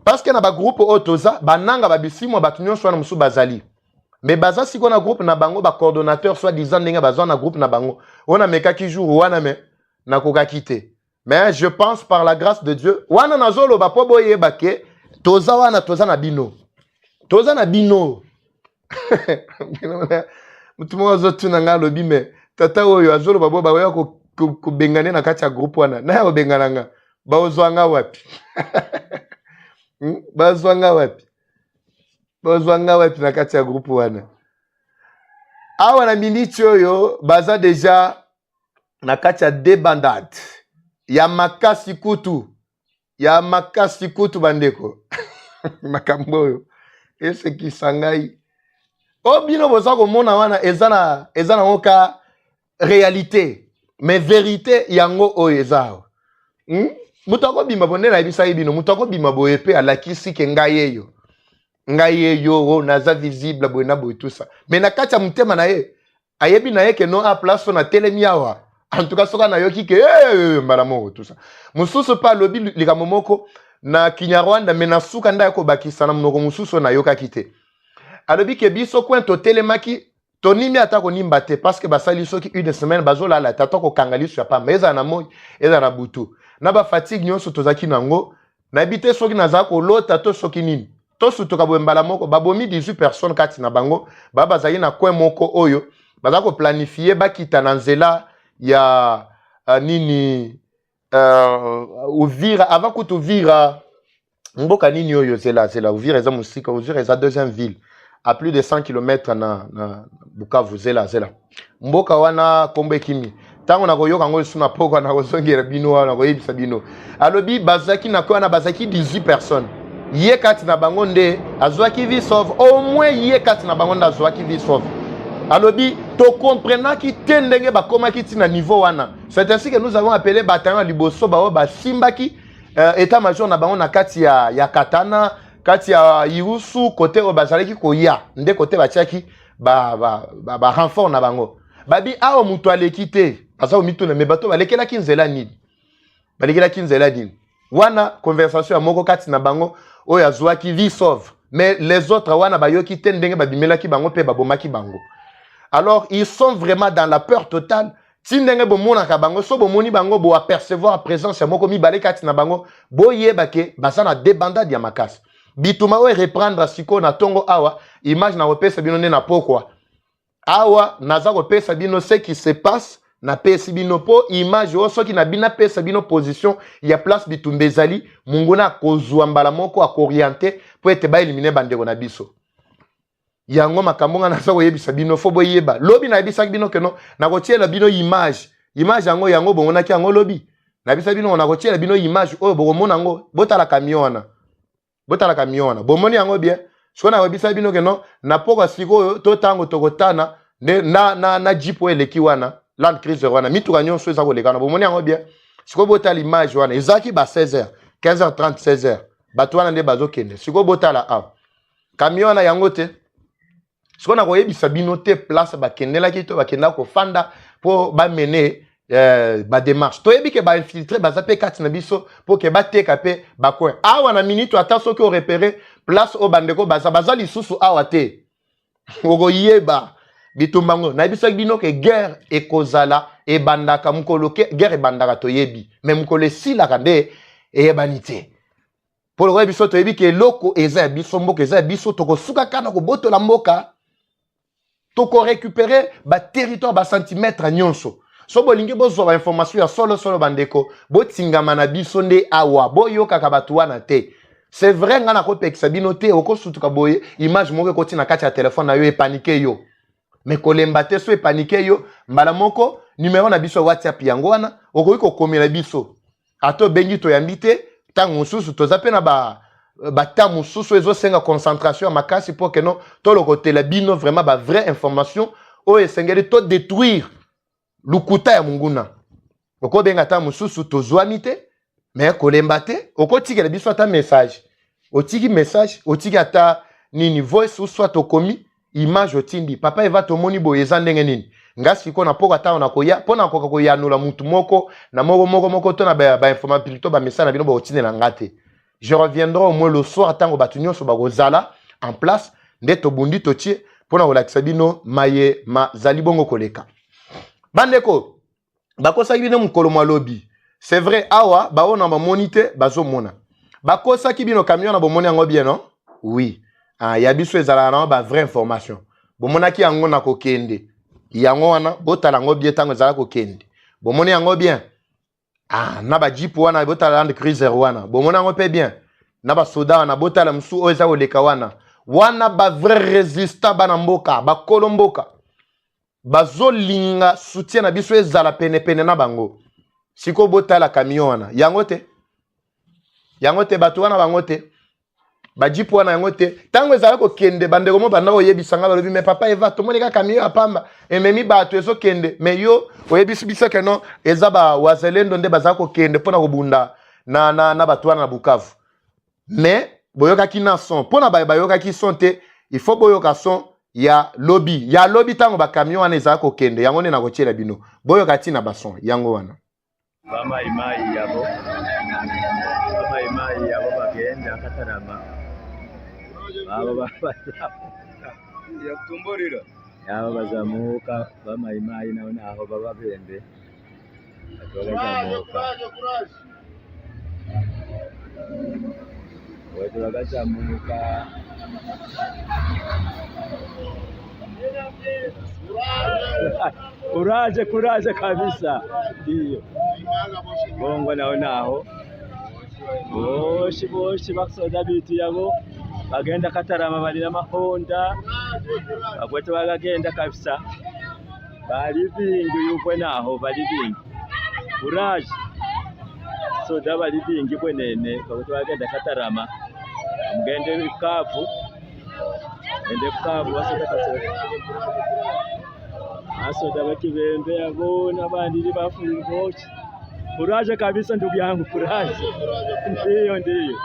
parce que na ba groupe otoza bananga ba bisimo ba tunyo swana musu bazali mais baza siko na groupe na bango ba coordonnateur soit disant ndenge bazwa na groupe na bango on a meka ki jour wana me na koka kité mais je pense par la grâce de Dieu wana nazolo ba po boye bake toza wana toza na bino mutumo azotu na nga lobi me tata oyo azolo babo ba ya ko bengane na kati ya groupe wana na ya bengana nga ba ozwanga wapi ba ozwanga wapi na kati ya groupe wana awa na minute oyo baza deja na kati ya débandade ya makasi kutu bandeko makambo oyo ese kisangai bino boza komona wana ezana ngoka réalité mais vérité yango oyo ezao muto akobima bonela ebisa bino muto akobima boye pe alakisi ke ngai eyo naza visible boye na boye tout ça mais na kati ya mutema na ye ayebi na ye ke no a place na telemi awa en tout cas soka na yoki ke mbala moko tout ça mususu pa lobi likambo moko na Kinyarwanda mais na suka nda ko bakisa na mnoko mususu na yoka kite alobi ke biso kwento telemaki tonimi atako nimba te parce que basali soki une semaine bazola la tatoko kangali sur pa meza na moi eza na butu na ba fatigue nyonso tozaki nango na bité soki naza ko lota to soki nini to sutoka bombala moko babomi 18 personnes kati na bango bazali na coin moko oyo bazako planifier bakita na nzela ya nini Uvira avant que Uvira mboka nini oyo zela Uvira eza musika Uvira eza deuxième ville à plus de 100 km na Bukavu zela. Mboka wana kombe kimi. Tango na koyoka ngo suna poko na kozongera bino wana koyebisa bino. Alobi bazaki na kwa na bazaki 18 personnes. Ye kati na bango nde azwaki vie sauve. Au moins ye kati na bango nda azwaki vie sauve. Alobi to comprenant ki tendenge ba koma ki tina niveau wana. C'est ainsi que nous avons appelé bataillon liboso ba simbaki état major na bango na kati ya Katana, kati ya Irusu côté o bazalaki koya nde côté batiaki ba renfort na bango. Babi awo mutu aleki te. Asa mitu na mebato balekela kinzela nini. Balekela kinzela nini. Wana conversation ya moko kati na bango oyo azwaki vie sauve. Mais les autres wana bayoki te ndenge babimelaki bango pe babomaki bango. Alors ils sont vraiment dans la peur totale. Si ndenge bomona ka bango so bomoni bango bo apercevoir la présence ya moko mibale kati na bango boyeba ke basana débandade ya makasi. Bituma oyo reprendre siko na tongo awa image na repesa bino ne na pokwa. Awa naza kopesa bino ce qui se passe na pesi bino po image o soki na bina pesa bino position ya place bitumbezali munguna kozwa mbala moko akorienter po ete ba éliminer bandeko na biso. Yango makambonga naza koyebisa bino fo boyeba lobi na yebisa bino keno na kotiela bino image yango bomona ki yango lobi na bisa bino na kotiela bino image oyo bomona ngo botala camion bomoni yango bien so na yebisa bino keno na poko siko to tango tokotana na jeep eleki wana Land Cruiser wana mituka nyonso eza kolekana bomoni yango bien siko botala image wana ezaki ba 16h 15h30 16h bato wana nde bazokende siko botala a camion na yango te siko na koyebisa bino te place bakendelaki to bakenda kofanda po bamene ba démarche toyebi ke ba infiltrer baza pe kati na biso po ke bateka pe bakoin awa na minute ata soki o repérer place o bandeko baza lisusu awa te okoyeba bitumbango na biso bino ke guerre ekozala ebandaka mukolo ke guerre ebandaka toyebi mais mukolo esilaka nde eyebani te po lo biso toyebi ke loko eza ya biso mboka eza ya biso tokosuka kana kobotola mboka toko récupérer ba territoire ba centimètre nyonso so bolingi bozwa ba information ya solo bandeko botingama na biso nde awa boyoka ka batu wana te c'est vrai ngana ko pekisa bino te okosutuka boye image moko ko tina kati ya téléphone na yo e paniquer yo mais kolemba te so e paniquer yo mbala moko numéro na biso WhatsApp yango wana okoki ko komela biso ato bengi to yambite tango susu tozape na ba tamu susu ezosenga concentration makasi pour que non to le côté la bino vraiment ba vraie information o esengeli to détruire lukuta ya munguna oko benga tamu susu tozwami te mais kolemba te oko tikela biso ata message otiki message otiki ata nini voice ou soit tokomi image otindi papa eva tomoni boye eza ndenge nini ngasi ko na poko ta na koya pona ko ko yanula mutu moko na moko to na ba information plutôt ba message na bino ba otinela ngate. Je reviendrai au moins le soir tant que batunyo so bagozala en place ndeto bundi totie pona kolakisa bino maye ma zalibongo koleka. Bandeko bakosa bino mukolo malobi. C'est vrai awa baona ba monite bazo mona. Bakosa ki bino camion na bomoni yango bien non? Oui. Ah ya biso ezala na ba vraie information. Bomona ki yango na kokende. Yango wana botala ngo bien tango ezala kokende. Bomoni yango bien. Ah, na ba jeep wana botala Land Cruiser wana. Bomona ngo pe bien. Na ba soda wana botala msu oza oleka wana. Wana ba vrai résistant bana mboka, ba kolomboka. Bazolinga soutien na biso ezala pene na bango. Siko botala camion wana. Yango te bato wana bango te. Ba jeep wana yango te. Tango ezala ko kende bandeko mo banda oyebisanga balobi mais papa eva tomoleka camion apamba ememi bato ezo kende mais yo oyebisi bisa ke non ezaba wazelendo nde bazako kende pona kobunda na bato wana na Bukavu. Mais boyoka ki na son pona bayoka ki son te il faut boyoka son ya lobby tango ba camion wana ezako kende yango ne na kotiela bino boyoka ti na bason yango wana bama imai yabo bagenda akatarama aba ya kutumborira yaba bazamuka bama imai naona aho baba bende atolazamuka wetu bagazamuka kuraje kabisa ndio bongo naona aho boshi basoda bitu yabo bagenda Katarama balina mahonda bagwete bagagenda kabisa bali bingi yuko naho bali bingi Courage soda bali bingi kwenene bagwete bagenda Katarama mugende Bukavu ende Bukavu basoda kasoda asoda bakibembe abona bandi bafungochi Courage kabisa ndugu yangu Courage ndiyo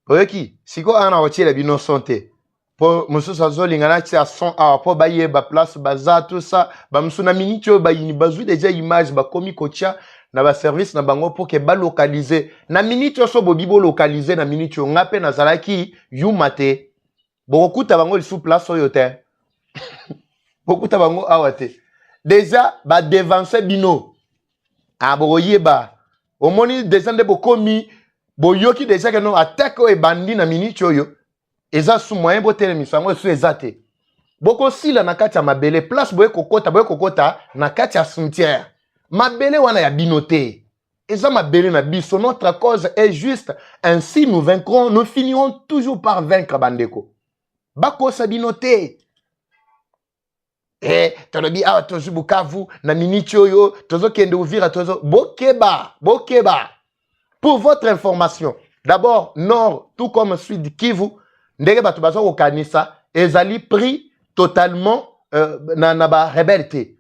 oyoki siko ana wachile bino sonte po mususu azolingana ti a son awa po baye ba place baza tout ça ba musuna miniti oyo bayini bazwi déjà image bakomi kotia na ba service na bango po ke ba localiser na miniti oyo so bobi bo localiser na miniti oyo nga mpe nazalaki yuma te bokokuta bango lisu place oyo te bokuta bango awa te déjà ba devancer bino bokoyeba omoni déjà nde bokomi boyoki déjà que non attaque oyo ebandi na miniti oyo eza su moyen botelemisa yango esu eza te bokosila na kati ya mabele place boye kokota na kati ya cimetière mabele wana ya bino te eza mabele na biso notre cause est juste ainsi nous vaincrons nous finirons toujours par vaincre bandeko bakosa bino te tolobi awa tozu Bukavu na miniti oyo tozokende Uvira bokeba pour votre information d'abord Nord tout comme Sud Kivu ndenge bato bazo kokanisa ezali pris totalement na ba rebelle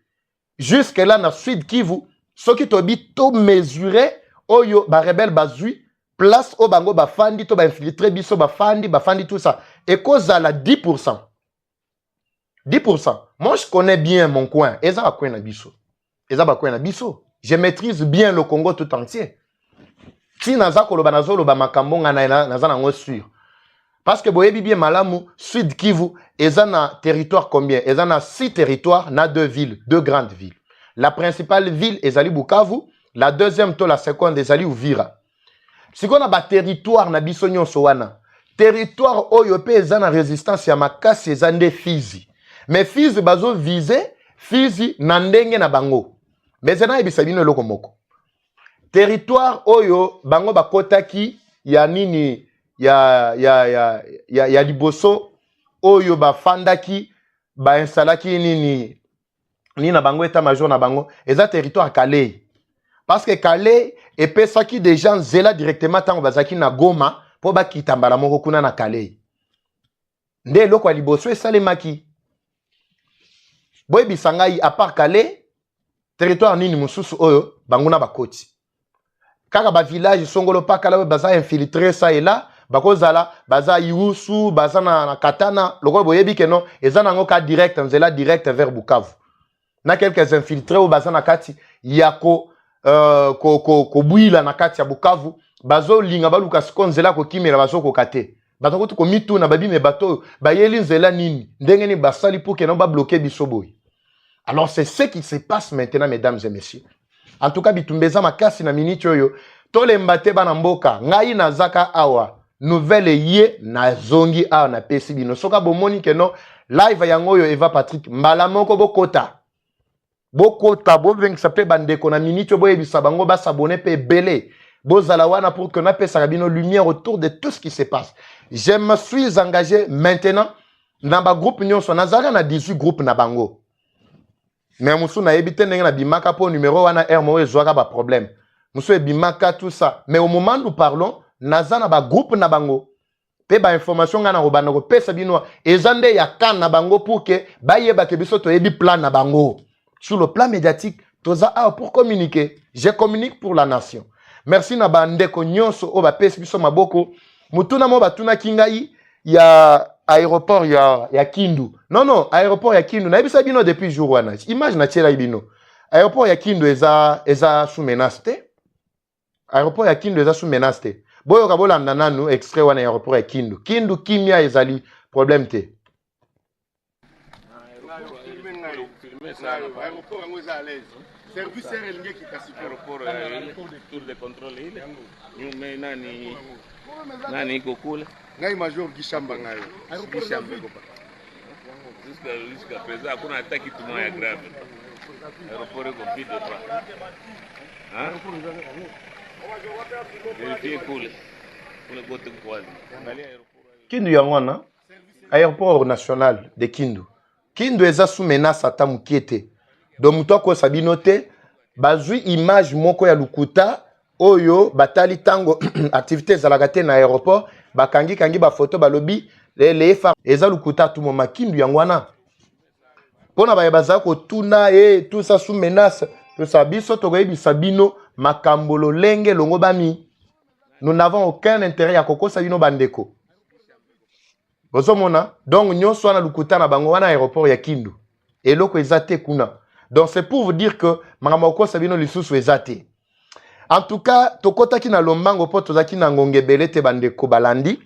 jusque là na Sud Kivu soki tobi to mesurer oyo ba rebelle bazui place o bango bafandi to ba infiltrer biso bafandi tout ça et kozala 10%. Moi je connais bien mon coin eza ba coin na biso je maîtrise bien le Congo tout entier si naza koloba nazoloba makambo nga naza nango sûr parce que boyebi bien malamu Sud Kivu eza na territoire combien eza na 6 territoires na 2 villes 2 grandes villes la principale ville ezali Bukavu la deuxième to la seconde ezali Uvira siko na ba territoire na biso nyonso wana territoire oyo pe eza na résistance ya makasi eza nde Fizi mais Fizi bazo viser Fizi na ndenge na bango mais eza na ebisa bino eloko moko territoire oyo bango bakotaki ya nini ya liboso oyo bafandaki bainstallaki nini na bango état major na bango eza territoire Calais parce que Calais epesaki déjà nzela directement tango bazaki na Goma po bakita mbala moko kuna na Calais nde eloko ya liboso esalemaki boyebisa ngai à part Calais territoire nini mosusu oyo bango na bakoti kaka ba village songolo pakala baza infiltré ça et là bakozala baza Iwusu baza na Katana lokolo boyebi ke non eza nango ka direct nzela direct vers Bukavu na quelques infiltrés au baza na kati yako ko buila na kati ya Bukavu bazo linga baluka skonzela ko kimela bazo ko kate batako to ko mitu na babi me bato bayeli nzela nini ndenge ni basali pour que non ba bloquer bisoboy. Alors c'est ce qui se passe maintenant mesdames et messieurs. En tout cas bitumbeza makasi na miniti oyo tolemba te bana mboka ngai nazaka awa nouvelle ye na zongi awa na pesi bino soka bomoni ke no live yango oyo Eva Patrick mbala moko bokota bovengisa pe bandeko na miniti boyebisa bango basabone pe belé bozala wana pour que na pesa bino lumière autour de tout ce qui se passe. Je me suis engagé maintenant dans ba groupe nyonso nazaka na 18 groupes na bango. Mais musu na ebite ndenge na bimaka po numéro wana RMO ezwaka ba problème. Musu ebimaka tout ça. Mais au moment où nous parlons, nazana ba groupe na bango. Pe ba information nga na robana ko pesa bino ezande ya kan na bango pour que ba yeba ke biso to ebi plan na bango. Sur le plan médiatique, toza pour communiquer. Je communique pour la nation. Merci na bandeko nyonso o ba pesa biso maboko. Mutuna mo batuna kingai ya aéroport ya Kindu. Non, aéroport ya Kindu. Na ebisa bino depuis jour wana. Image na tshela bino. Aéroport ya Kindu eza sous menace te. Aéroport ya Kindu eza sous menace te. Boyo ka bolanda nanu extrait wana aéroport ya Kindu. Kindu kimia ezali problème te. Aéroport yango eza à l'aise. Service elingi kikasi aéroport tour de contrôle ile. Nyume nani iko kule. Ngai major Gishamba ngayo. Gishamba ko pa. Jusqu'à présent hakuna hata kitu moja grave. Aéroport iko vide pa. Vérifie kule. kule kote kwa wazi. Angalia aeroport. Kindu yango wana aéroport national de Kindu. Kindu eza sous menace ata mukiete. Donc muto ko sabino te bazui image moko ya lukuta oyo batali tango activité zalaka te na aéroport bakangi kangi ba photo balobi les femmes eza lukuta tout moment Kindu yango wana. Pona ba baza ko tuna tout ça sous menace to sabiso to goyebi sabino makambolo lenge longo bami. Nous n'avons aucun intérêt à koko sabino bandeko. Bozomona donc nyonso wana lukuta na bango wana aéroport ya Kindu. Eloko ezate kuna. Donc c'est pour vous dire que makamoko sabino lisusu ezate. En tout cas, tokotaki na lombango po tozaki na ngongebele te bandeko balandi.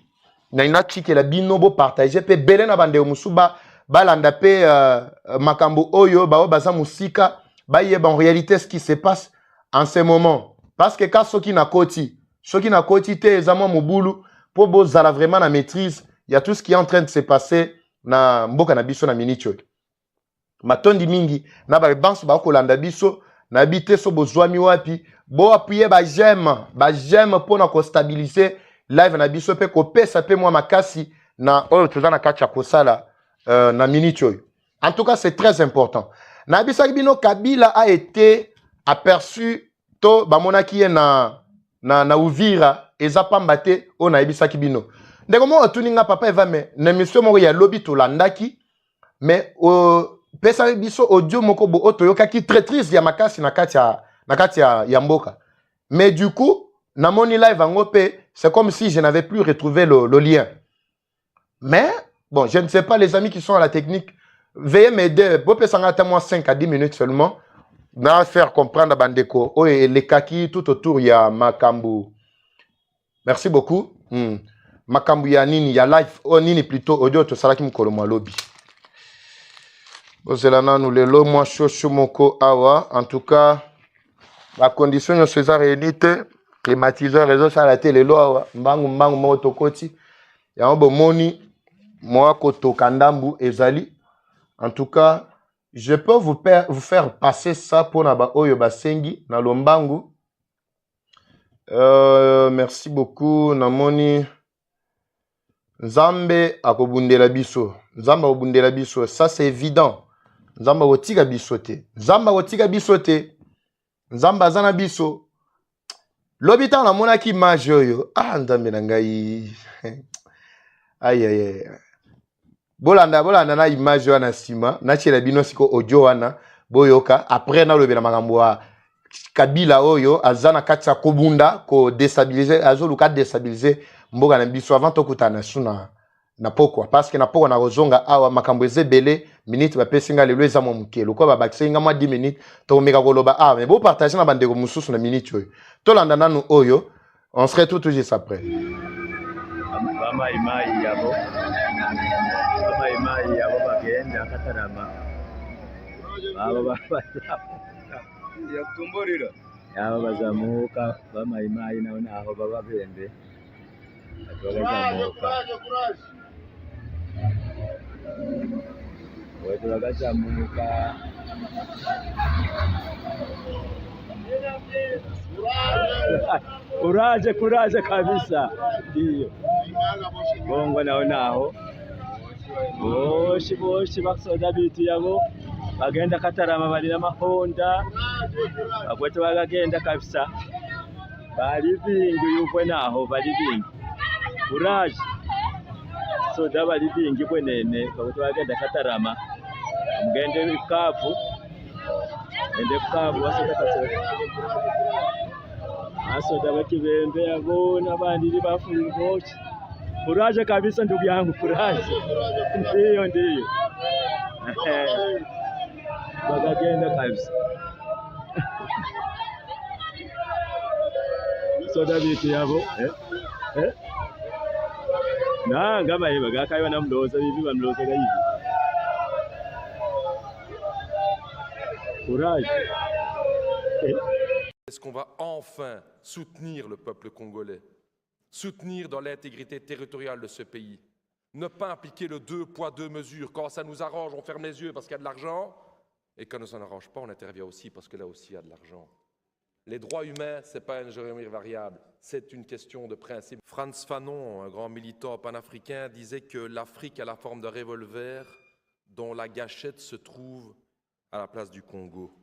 Na ina chikela bino bo partager pe belé na bandeko musuba balanda pe makambo oyo ba baza musika ba yeba en réalité ce qui se passe en ce moment. Parce que quand soki na koti te ezama mobulu po bozala vraiment na maîtrise. Il y a tout ce qui est en train de se passer na mboka na biso na minicho. Matondi mingi na ba banso ba kolanda biso na bité so bozwami wapi bo appuyer ba j'aime pour na ko stabiliser live na biso pe ko pesa pe moi makasi na oyo tozana kacha kosala na minicho. En tout cas, c'est très important. Na bisaki bino Kabila a été aperçu to ba monaki na Uvira ezapambate o na bisaki bino. Ndeko mo tuninga papa eva me na mission moko ya lobby to landaki mais pesa biso audio moko bo otoyoka ki traîtrise ya makasi na kati ya mboka. Mais du coup, na moni live angope, c'est comme si je n'avais plus retrouvé le lien. Mais bon, je ne sais pas les amis qui sont à la technique, veuillez m'aider, bo pesa ngata moi 5 à 10 minutes seulement na faire comprendre à bandeko o les kaki tout autour ya makambu. Merci beaucoup. Makambu ya nini ya live o nini plutôt audio to salaki mkolo mwa lobby. Bozelana nous lelo moi chocho moko awa en tout cas la condition yo César réunité climatiseur réseau ça la télé lo awa mbangu mo tokoti ya bo moni moi koto kandambu ezali. En tout cas je peux vous faire passer ça pour na ba oyo basengi na lombangu. Merci beaucoup namoni Nzambe akobundela biso. Nzambe akobundela biso. Ça c'est évident. Nzambe otika biso te. Nzambe otika biso te. Nzambe azana biso. Lobita na mona ki image oyo. Ah Nzambe na ngai. Aïe aïe aïe. Bolanda na image wana sima. Na chela bino siko audio wana boyoka. Après na lobela makambo wa Kabila oyo azana kati ya kobunda ko déstabiliser azoluka déstabiliser mboka na biso avant tokutana suna na pokwa parce que na pokwa na rozonga awa makambo ezebele minute ba pesinga lelo eza mo mukelo ko ba bakisenga mwa 10 minutes to meka koloba ah mais bo partager na bandeko mususu na minute oyo to landa nanu oyo on serait tout juste après Mama imai yabo bagenda katarama baba ya kutumborira yabo bazamuka bamayimayi naho naho baba bende bazamuka wetu bagazamuka kuraje kabisa ndio bongo naho boshi basoda bitu yabo bagenda katarama bali na mahonda bagwetu bagagenda kabisa bali bingi yuko naho bali bingi kuraje soda bali bingi kwenene bagwetu bagenda katarama mgende ikavu ende kavu basoda kasoda asoda bakibembe yabo nabandi bafungochi kuraje kabisa ndugu yangu kuraje ndio bagagenda kabisa soda bitu yabo na ngama hivi bagakaiwa na mloza hivi bamloza hivi courage. Est-ce qu'on va enfin soutenir le peuple congolais, soutenir dans l'intégrité territoriale de ce pays, ne pas appliquer le 2 poids 2 mesures. Quand ça nous arrange, on ferme les yeux parce qu'il y a de l'argent. Et quand ça n'arrange pas, on intervient aussi parce que là aussi, il y a de l'argent. Les droits humains, ce n'est pas une géométrie variable, c'est une question de principe. Frantz Fanon, un grand militant panafricain, disait que l'Afrique a la forme d'un revolver dont la gâchette se trouve à la place du Congo.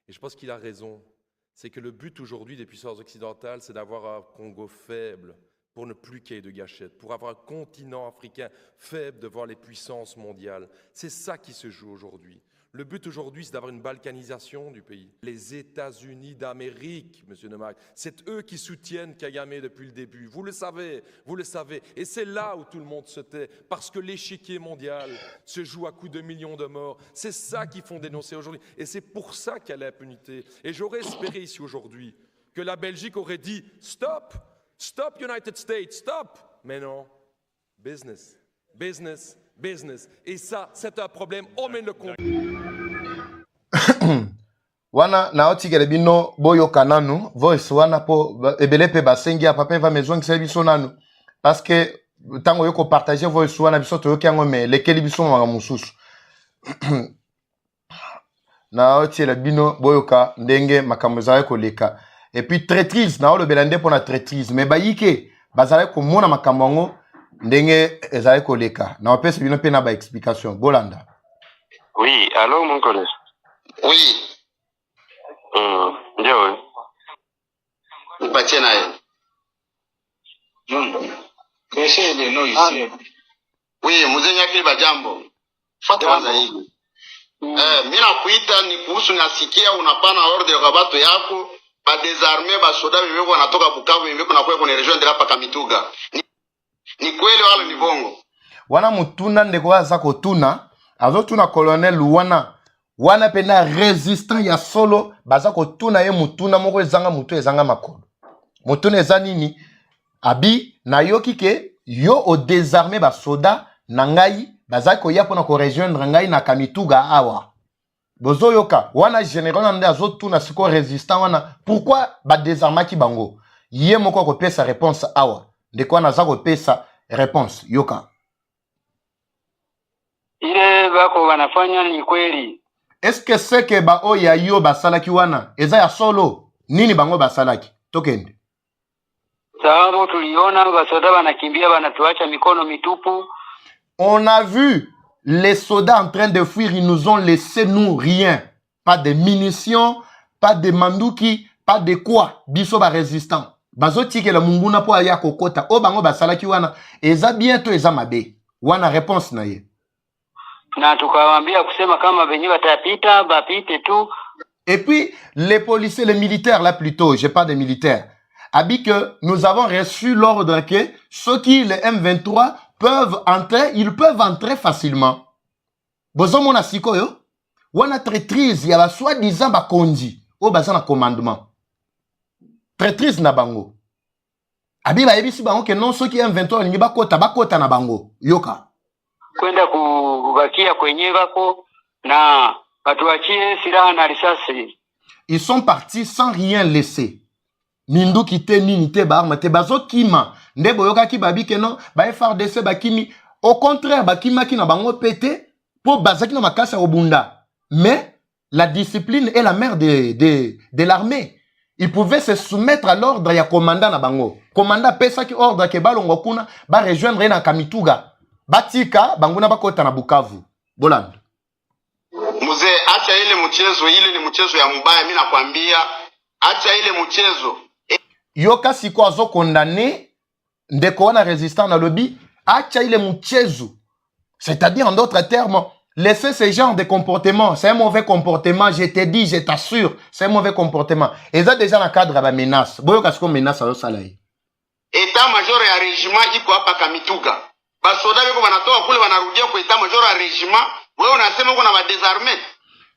Et je pense qu'il a raison. C'est que le but aujourd'hui des puissances occidentales, c'est d'avoir un Congo faible pour ne plus qu'il y ait de gâchette, pour avoir un continent africain faible devant les puissances mondiales. C'est ça qui se joue aujourd'hui. Le but aujourd'hui, c'est d'avoir une balkanisation du pays. Les États-Unis d'Amérique, M. Nemac, c'est eux qui soutiennent Kagame depuis le début. Vous le savez, vous le savez. Et c'est là où tout le monde se tait, parce que l'échiquier mondial se joue à coups de millions de morts. C'est ça qu'ils font dénoncer aujourd'hui. Et c'est pour ça qu'il y a l'impunité. Et j'aurais espéré ici aujourd'hui que la Belgique aurait dit « Stop! Stop United States! Stop !» Mais non. Business. Business. Business. Et ça, c'est un problème. On mène le combat. Wana na otikele bino boyo kananu voice wana po ebele pe basengi papa va maison qui biso nanu parce que tango yoko partager voice wana biso to yokango me lekeli biso manga mususu na otikele bino boyoka ndenge makambo za ko leka et puis traîtrise na le belande pour la traîtrise mais bayike bazala ko mona makambo ngo ndenge ezali ko leka na opese bino pe na ba explication Bolanda. Oui, allô mon collègue. Oui. Ndio. Nipatie naye. Monsieur le nom ici. Oui, mzee Nyakili Bajambo. Fuata kwanza hivi. Mimi nakuita ni kuhusu nasikia unapana order kwa watu yako ba désarmer ba soda vivyo wanatoka Bukavu vivyo na kwa kwenye region de hapa Kamituga. Ni kweli wala ni bongo? Wana mutuna ndeko waza kotuna azotuna colonel wana pena résistant ya solo baza kotuna ye mutuna moko ezanga mutu ezanga makolo mutuna eza nini abi na yoki ke yo o désarmer ba soda na ngai baza ko ya pona ko rejoindre ngai na Kamituga awa bozo yoka wana général nde azotuna siko résistant wana pourquoi ba désarmaki bango ye moko ko pesa réponse awa ndeko wana za ko pesa réponse yoka ile bako wanafanya ni kweli. Est-ce que c'est que ba o ya yo basalaki wana eza ya solo nini bango basalaki tokende Sababu tuliona basoda wanakimbia wanatuacha mikono mitupu. On a vu les soldats en train de fuir, ils nous ont laissé nous rien, pas de munitions, pas de manduki, pas de quoi biso ba résistant bazoti ke la munguna po ya kokota o bango basalaki wana eza bientôt eza mabe wana réponse na ye na tukawaambia kusema kama benye batapita bapite tu. Et puis les policiers, les militaires là plutôt, j'ai pas de militaires, habit que nous avons reçu l'ordre que ceux qui les M23 peuvent entrer, ils peuvent entrer facilement. Bozo mona siko yo wana traîtrise ya ba soi-disant ba kondi o baza na commandement traîtrise na bango abi ba ebisi bango ke non ceux qui M23 ni bakota na bango yoka kwenda kubakia kwenye bako na batuachie silaha na risasi. Ils sont partis sans rien laisser. Mindu kite nini te ba arme te bazo kima ndebo yoka ki babi ke non ba FARDC ba kimi au contraire ba kima ki na bango pété pour bazaki na makasa obunda. Mais la discipline est la mère de l'armée. Ils pouvaient se soumettre à l'ordre ya commandant na bango. Commandant pesa ki ordre ke balongo kuna ba rejoindre na Kamituga. Batika banguna bakota na Bukavu. Bolanda. Mzee, acha ile mchezo, ile ni mchezo ya mbaya, mimi nakwambia, acha ile mchezo. Yoka siko azo condamné ndeko wana résistant na lobby, acha ile mchezo. C'est-à-dire en d'autres termes, laisser ce genre de comportement, c'est un mauvais comportement, je te dis, je t'assure, c'est un mauvais comportement. Et ça déjà dans le cadre de la menace. Boyoka siko menace au salaire. État major ya régiment iko hapa Kamituga. Basoda biko banatoka kule banarudia kwa état major ya régiment, wewe unasema uko na ba désarmer.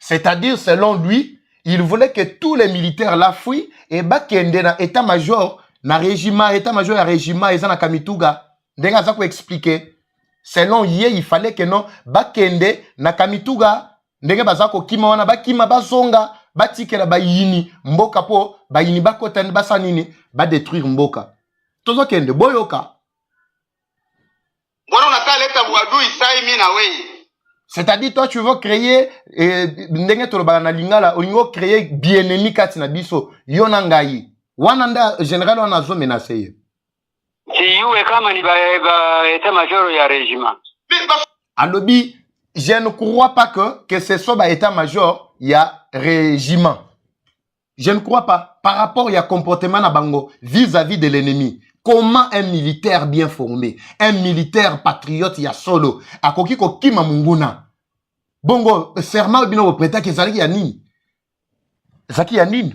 C'est-à-dire selon lui, il voulait que tous les militaires la fuient et bakende na état major na régiment, état major ya régiment eza na Kamituga. Ndenga za ko expliquer. Selon ye, il fallait que non bakende na Kamituga ndenge bazako kima wana bakima bazonga batikela bayini mboka po bayini bakota ni basanini ba détruire mboka. Tozo kende boyoka. Mbona unataka leta uadui sai mimi na wewe? C'est-à-dire, toi, tu veux créer, ndenge tolobaka na lingala, olingo créer bien-aimé kati na biso, yonangai. Wananda, général, wana zo menacé. Siyuwe kama ni ba état-major ya régiment. Alobi, je ne crois pas que ce soit ba état-major ya régiment. Je ne crois pas. Par rapport à comportement na bango vis-à-vis de l'ennemi. Comment un militaire bien formé, un militaire patriote ya solo, akoki ko kima munguna. Bongo, serment bino prêta ke zalaki ya nini? Zaki ya nini?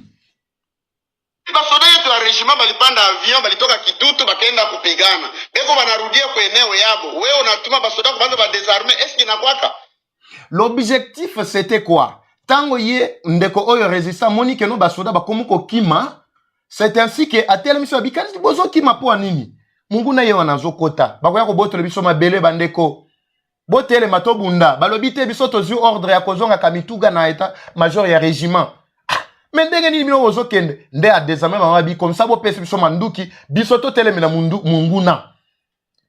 Basoda yetu ya régiment balipanda avion balitoka Kitutu bakaenda kupigana. Beko banarudia kwa eneo yabo. Wewe unatuma basoda kubanza ba désarmer. Est-ce qu'il nakwaka? L'objectif c'était quoi? Tango ye ndeko oyo résistant moni ke no basoda bakomu ko kima. C'est ainsi que à tel mission bikani bozo kima po nini? Mungu na ye wanazo kota. Bakoya ko boto le biso mabele bandeko. Botele matobunda. Balobite biso tozu ordre ya kozonga kamituga na état major ya régiment. Mais ndenge nini bino bozo kende nde a désormais mamabi comme ça bo pesi biso manduki biso to tele na mungu na.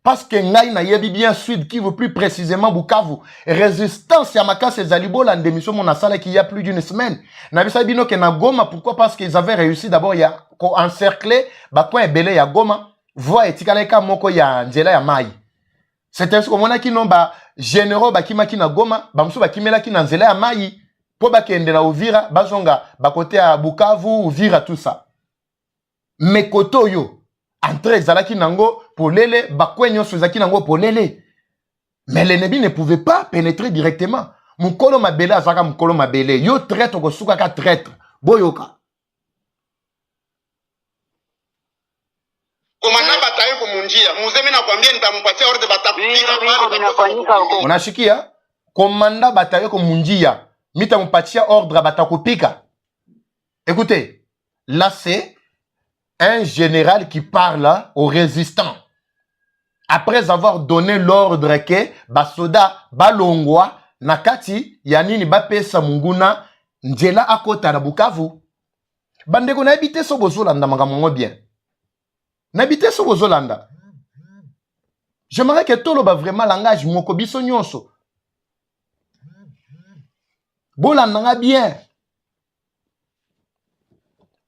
Parce que ngai na yebi bien Sud qui veut plus précisément Bukavu. Résistance ya makase zalibo la démission mon asala qui y a plus d'une semaine. Na bisa bino ke na Goma pourquoi parce qu'ils avaient réussi d'abord ya ko encercler ba coin belé ya Goma voie etikaleka moko ya nzela ya mai. C'est ainsi comme on a qui non ba généraux ba kimaki na Goma ba musu ba kimela ki na nzela ya mai po ba kende na Uvira bazonga ba côté ya Bukavu Uvira tout ça. Mais koto yo entre Zalaki Nango pour l'élé, Bakwenyo Suzaki Nango pour l'élé. Mais l'ennemi ne pouvait pas pénétrer directement. Mukolo Mabele Azaka Mukolo Mabele. Yo traître ko sukaka traître. Boyoka. Komanda batayo kumunjia. Muzemi na kwambia nitampatia ordre batakupika. Unashikia? Komanda batayo kumunjia. Mitampatia ordre batakupika. Écoutez, là c'est un général qui parle aux résistants. Après avoir donné l'ordre que basoda balongwa nakati yanini bapesa munguna njela akota na Bukavu. Bandeko na habité so bozolanda makambo bien. Na habité so bozolanda. J'aimerais que tout le ba vraiment langage moko biso nyonso. Bolanda bien.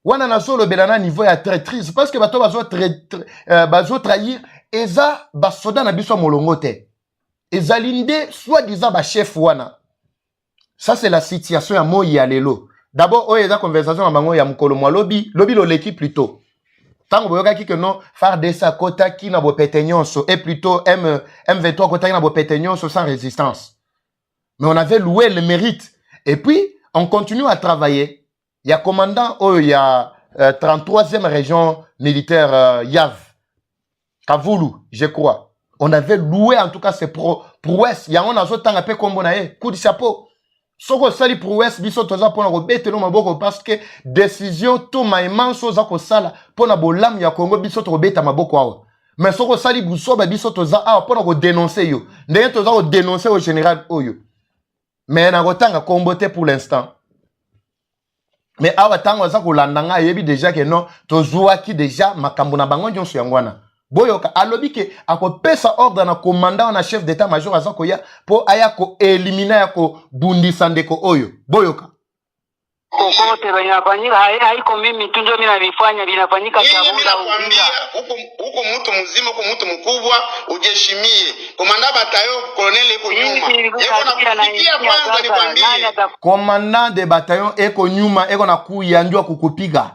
Wana na solo belana niveau ya traîtrise parce que bato bazo trahir eza basoda na biso molongo te. Eza linde soit disant ba chef wana. Ça c'est la situation ya moi ya lelo. D'abord oyo eza conversation na bango ya mukolo mwa lobi lo l'équipe plutôt. Tango boyoka ki que non faire de sa kota ki na bo petenyonso et plutôt M23 kota ki na bo petenyonso sans résistance. Mais on avait loué le mérite et puis on continue à travailler. Il y a commandant, il y a 33e région militaire Yav, Kavoulou, je crois. On avait loué en tout cas ces prouesses. Il y a un autre temps un peu comme on a coup de chapeau. Soko sali prouesse biso toza pona ko betelo maboko parce que décision tout maïman soza ko sala pona bolam ya Congo biso to beta maboko awa. Mais soko sali buso ba biso toza awa pona ko dénoncer yo. Ndenge toza ko dénoncer au général Oyo. Mais na kotanga kombote pour l'instant. Mais awa tango za kolandanga yebi déjà que non tozua ki déjà makambo na bango nyonso yangwana. Boyoka alobi ke akopesa ordre na commandant na chef d'état major azako ya po aya ko éliminer ya ko bundisa ndeko oyo. Boyoka. Kokote binafanyika haiko mimi tu ndio mimi navifanya binafanyika Chabunda huko mtu mzima huko mtu mkubwa ujeshimie. Komanda batayo colonel eko nyuma. Yeko na kufikia kwanza nikwambie. Commandant de bataillon eko nyuma eko na kuyanjwa kukupiga.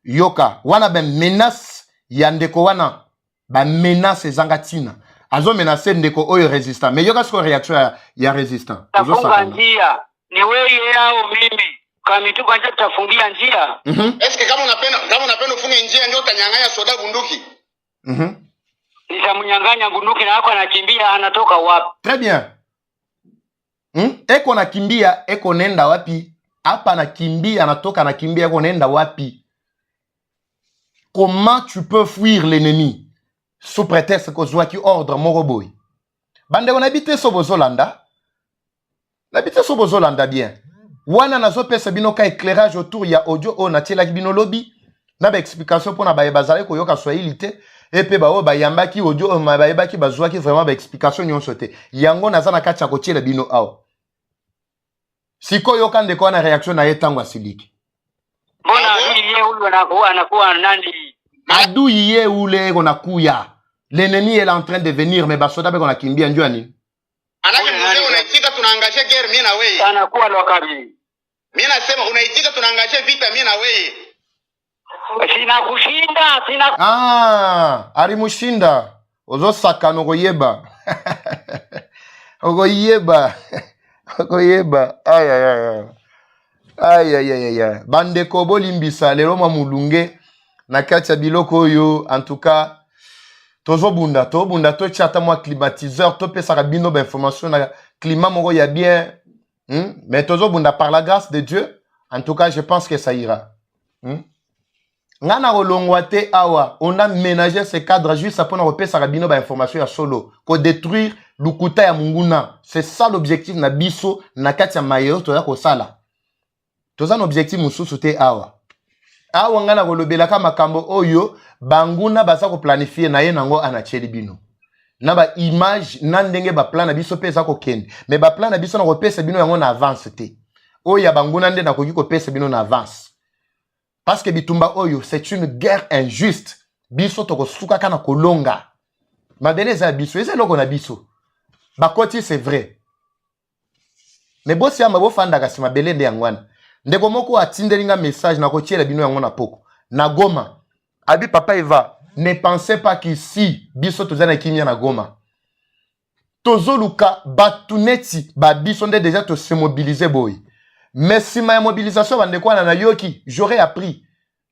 Yoka wana be menace ya ndeko wana ba menace zanga tina. Azo menacer ndeko oyo résistant. Mais yoka siko réaction ya résistant. Tafunga njia. Ni wewe yao mimi. Kama tu kwanza tutafungia njia. Eske kama unapenda ufunge njia ndio utanyang'anya soda bunduki? Nitamnyang'anya bunduki na hako anakimbia anatoka wapi? Très bien. Eko nakimbia eko nenda wapi? Hapa nakimbia anatoka nakimbia eko nenda wapi? Comment tu peux fuir l'ennemi sous prétexte que soit qui ordre moroboy? Bande on habite so bozolanda. L'habite so bozolanda bien. Wana nazo pesa bino ka éclairage autour ya audio o na tiela bino lobby na ba explication pour na ba bazale ko yoka swahili te et pe ba o ba yambaki audio ma ba yebaki bazwaki vraiment ba explication nyonso te yango naza na kati ya kotiela bino awa sikoyo kande ko na réaction na yetango asiliki mbona yeye huyo anakuwa nani adu yeye ule ko nakuya l'ennemi est en train de venir mais basoda be ko nakimbia njua nini Anake mzee unaitika tunaangaje guerre mimi na wewe. anakuwa lokali Mimi nasema unaitika tunaangaje vita mimi na wewe. sina kushinda alimushinda ozo sakano koyeba okoyeba ay bandeko bolimbisa lelo mamulunge na kati ya biloko oyo en tout cas tozobunda to chata moi climatiseur to pesa rabino ba information na climat moko ya bien mais tozobunda par la grâce de Dieu en tout cas je pense que ça ira ngana rolongwate awa on a ménagé ce cadre juste pour na pesa rabino ba information ya solo ko détruire lukuta ya munguna c'est ça l'objectif na biso na kati ya mayo to ya ko sala toza un objectif mususu te awa ngana kolobelaka makambo oyo banguna baza ko planifier na ye nango anacheli bino na ba image na ndenge ba plan na biso pesa ko kende mais ba plan na biso na ko pesa bino yango na avance te oyo ya banguna nde na koki ko pesa bino na avance parce que bitumba oyo c'est une guerre injuste biso to ko suka kana kolonga mabele za biso eza loko na biso bakoti c'est vrai mais bosi ya mabo fanda kasi mabele nde yangwana ndeko moko atindelinga message na kotiela bino yango na poko na Goma abi papa Eva ne pensez pas qu'ici biso tozana kimia na Goma tozoluka batuneti ba biso nde déjà to se mobiliser boy mais si ma mobilisation bandeko na yoki j'aurais appris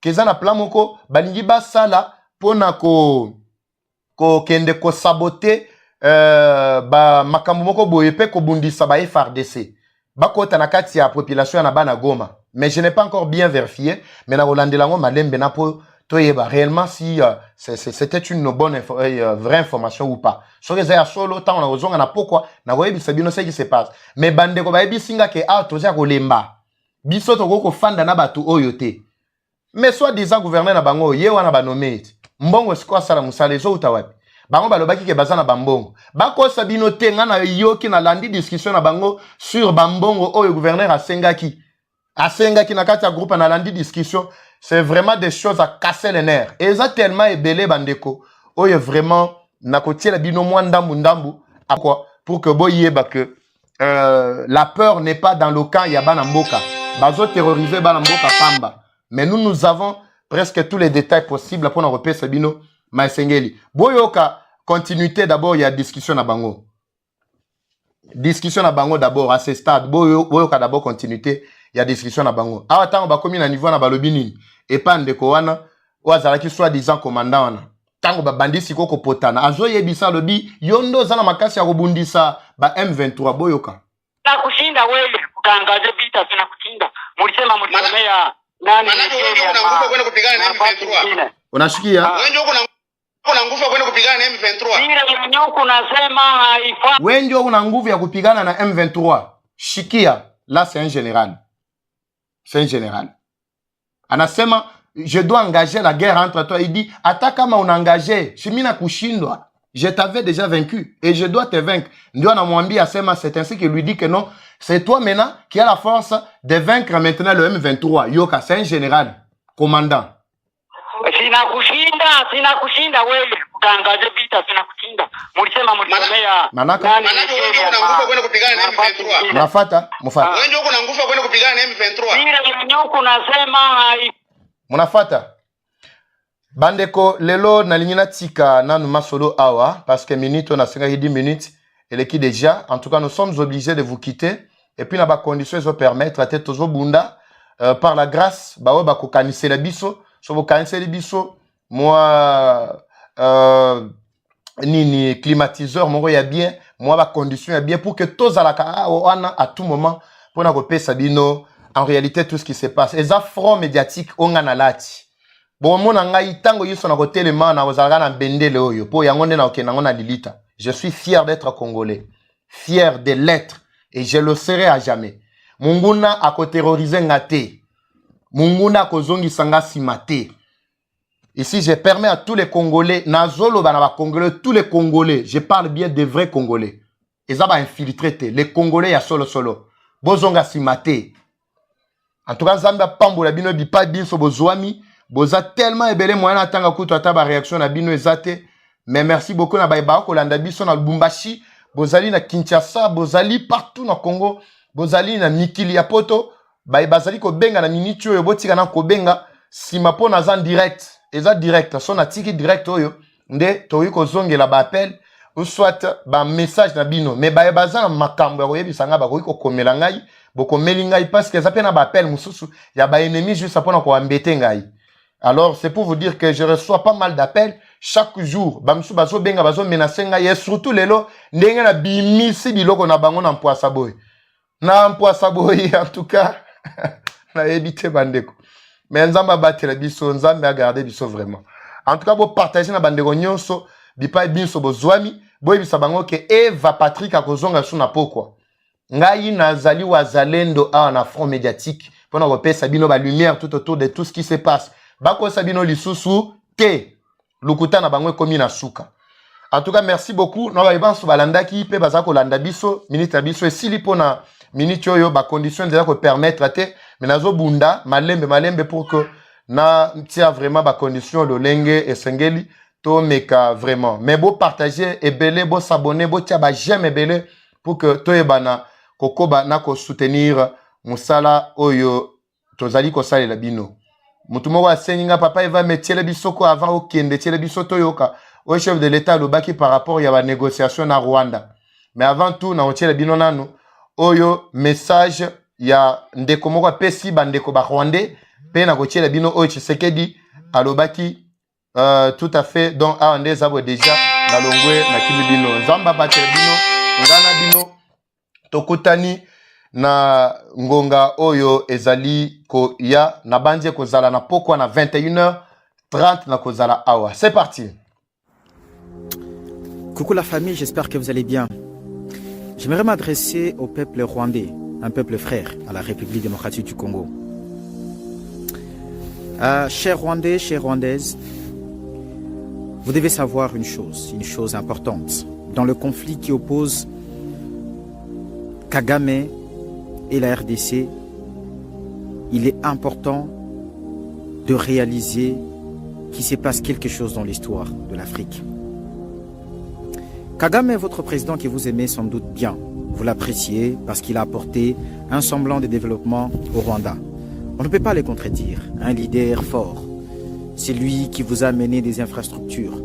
que za na plan moko balingi basala pona ko kende ko saboter ba makambo moko boye pe ko bundisa ba FRDC bakota na kati ya population na bana Goma mais je n'ai pas encore bien vérifié mais na rolandelango malembe na po toyeba réellement si c'était une bonne vraie information ou pas so que ça solo tant on a ozonga na pourquoi na koyebisa bino ce qui se passe mais bande ko bayebisinga ke toza kolemba biso to ko fanda na batu oyo te mais soit disant gouverneur na bango ye wana banomé mbongo siko sala musale zo utawapi bango balobaki ke bazana bambongo bakosa bino te nga na yoki na landi discussion na bango sur bambongo oyo gouverneur asengaki na kati ya groupe na landi discussion c'est vraiment des choses à casser les nerfs et ça tellement ebele bandeko oyo vraiment na kotiela bino mwa ndambu à quoi pour que boyeba que la peur n'est pas dans le camp ya bana mboka bazo terroriser bana mboka pamba mais nous avons presque tous les détails possibles pour na repesa bino Maesengeli. Boyoka, continuité d'abord, il y a discussion à Bango. Discussion à Bango d'abord, à ce stade. Boyoka d'abord, continuité, il y a discussion à Bango. Ah, attends, on va commis à niveau na balobini. Et pas de koana, ou azaraki soit disant commandant. Tango ba bandi siko ko potana. Azo yebisa lobi, yondo zana makasi ya robundisa ba M23 boyoka. Na kushinda wewe, kutangaza vita tena kushinda. Mulisema mlisomea nani? Manake wewe una nguvu kwenda kupigana na M23. Unashikia? Wewe ndio una nguvu ya kwenda kupigana na M23. Ile nyoko nasema haifai. Wewe ndio una nguvu ya kupigana na M23. Shikia, là c'est un général. C'est un général. Anasema je dois engager la guerre entre toi. Il dit attaque kama on engagé, shimina kushindwa. Je t'avais déjà vaincu et je dois te vaincre. Ndio anamwambia asema c'est ainsi qu'il lui dit que non, c'est toi maintenant qui a la force de vaincre maintenant le M23. Yoka, c'est un général, commandant. Sina kushinda wewe kutangaza vita sina kushinda. Mulisema mlisomea Manaka wewe una nguvu kwenda kupigana na M23. Mnafata? Mufata. Wewe ndio una nguvu kwenda kupigana na M23. Ile nyoko nasema haifai. Mnafata? Bandeko lelo na lingina tika nanu masolo awa parce que minute on a 10 minutes et l'équipe déjà en tout cas nous sommes obligés de vous quitter et puis na ba conditions zo permettre à tête zo bunda par la grâce ba ba ko kanisela biso so bo kanisela biso moi nini climatiseur moko ya bien moi ba conditions ya bien pour que tous à tout moment pour na ko pesa bino en réalité tout ce qui se passe les affronts médiatiques on a lati. Bon, mon ngai tango yiso na kotelema na ozalaka na bendele oyo po yango nde na okenda ngo na lilita. Je suis fier d'être congolais, fier de l'être et je le serai à jamais. Munguna akoterroriser ngate. Munguna akozongisa nga sima te. Ici, je permets à tous les Congolais, Nazolo Banaba Congolais, tous les Congolais, je parle bien des vrais Congolais. Ils ont infiltré les Congolais, il y a solo. Bozonga Simate. En tout cas, Zambia Pambola Bino Bipa Binso Bozwami. Boza tellement ebele moyen atanga kutu ataba réaction na Bino Ezate. Mais merci beaucoup na Baïba Kolanda Biso na Lubumbashi. Bozali na Kinshasa, Bozali partout na Congo. Bozali na Mikili ya Poto. Baïba Zali ko benga na Minicho Yobotika na ko benga. Simapo na zan direct. Eza direct. Son na tiki direct oyo. Nde toyi ko zonge la ba appel. Ou soit ba message na bino mais ba bazan makambo ya koyebisanga ba ko komela ngai boko melingai parce que ça pena ba appel mususu ya ba ennemi juste pour ko embêter ngai. Alors c'est pour vous dire que je reçois pas mal d'appels chaque jour ba musu bazo benga bazo menacer ngai et surtout lelo ndenge na bimisi biloko na bango na Mpwasa boy en tout cas na éviter bandeko mais nzamba batela biso nzamba a garder biso vraiment en tout cas bo partager na bandeko nyonso bipa biso bozwami boy bisabango ke Eva Patrick akozonga suna pokwa ngai nazali wazalendo a na front médiatique pona ko pesa bino ba lumière tout autour de tout ce qui se passe bako sabino lisusu te lukuta na bango komi na suka. En tout cas merci beaucoup no ba banso balandaki pe bazako landa biso minute biso esili pona minute oyo ba conditions de ko permettre te mais nazo bunda malembe pour que na tia vraiment ba conditions de lenge esengeli to meka vraiment mais beau partager et belé beau s'abonner beau tia ba j'aime belé pour que to ebana kokoba na ko soutenir musala oyo tozali ko salela bino mutu moko aseninga papa eva metiele bisoko avant okende tiele bisoto yoka au chef de l'état le baki par rapport ya ba négociation na Rwanda mais avant tout na otiele bino nanu oyo message ya ndeko moko pesi bandeko ba Rwandais pe na ko tiele bino oyo Tshisekedi alobaki tout à fait donc a ndé zabo déjà na longwe na kimibino nzamba batela bino ngana bino tokutani na ngonga oyo ezali ko ya na banje kozala na pokwa na 21h30 na kozala awa. C'est parti. Coucou la famille, j'espère que vous allez bien. J'aimerais m'adresser au peuple rwandais, un peuple frère à la République démocratique du Congo. Chers Rwandais, chères Rwandaises, vous devez savoir une chose importante. Dans le conflit qui oppose Kagame et la RDC, il est important de réaliser qu'il se passe quelque chose dans l'histoire de l'Afrique. Kagame est votre président que vous aimez sans doute bien. Vous l'appréciez parce qu'il a apporté un semblant de développement au Rwanda. On ne peut pas le contredire. Un leader fort. C'est lui qui vous a amené des infrastructures.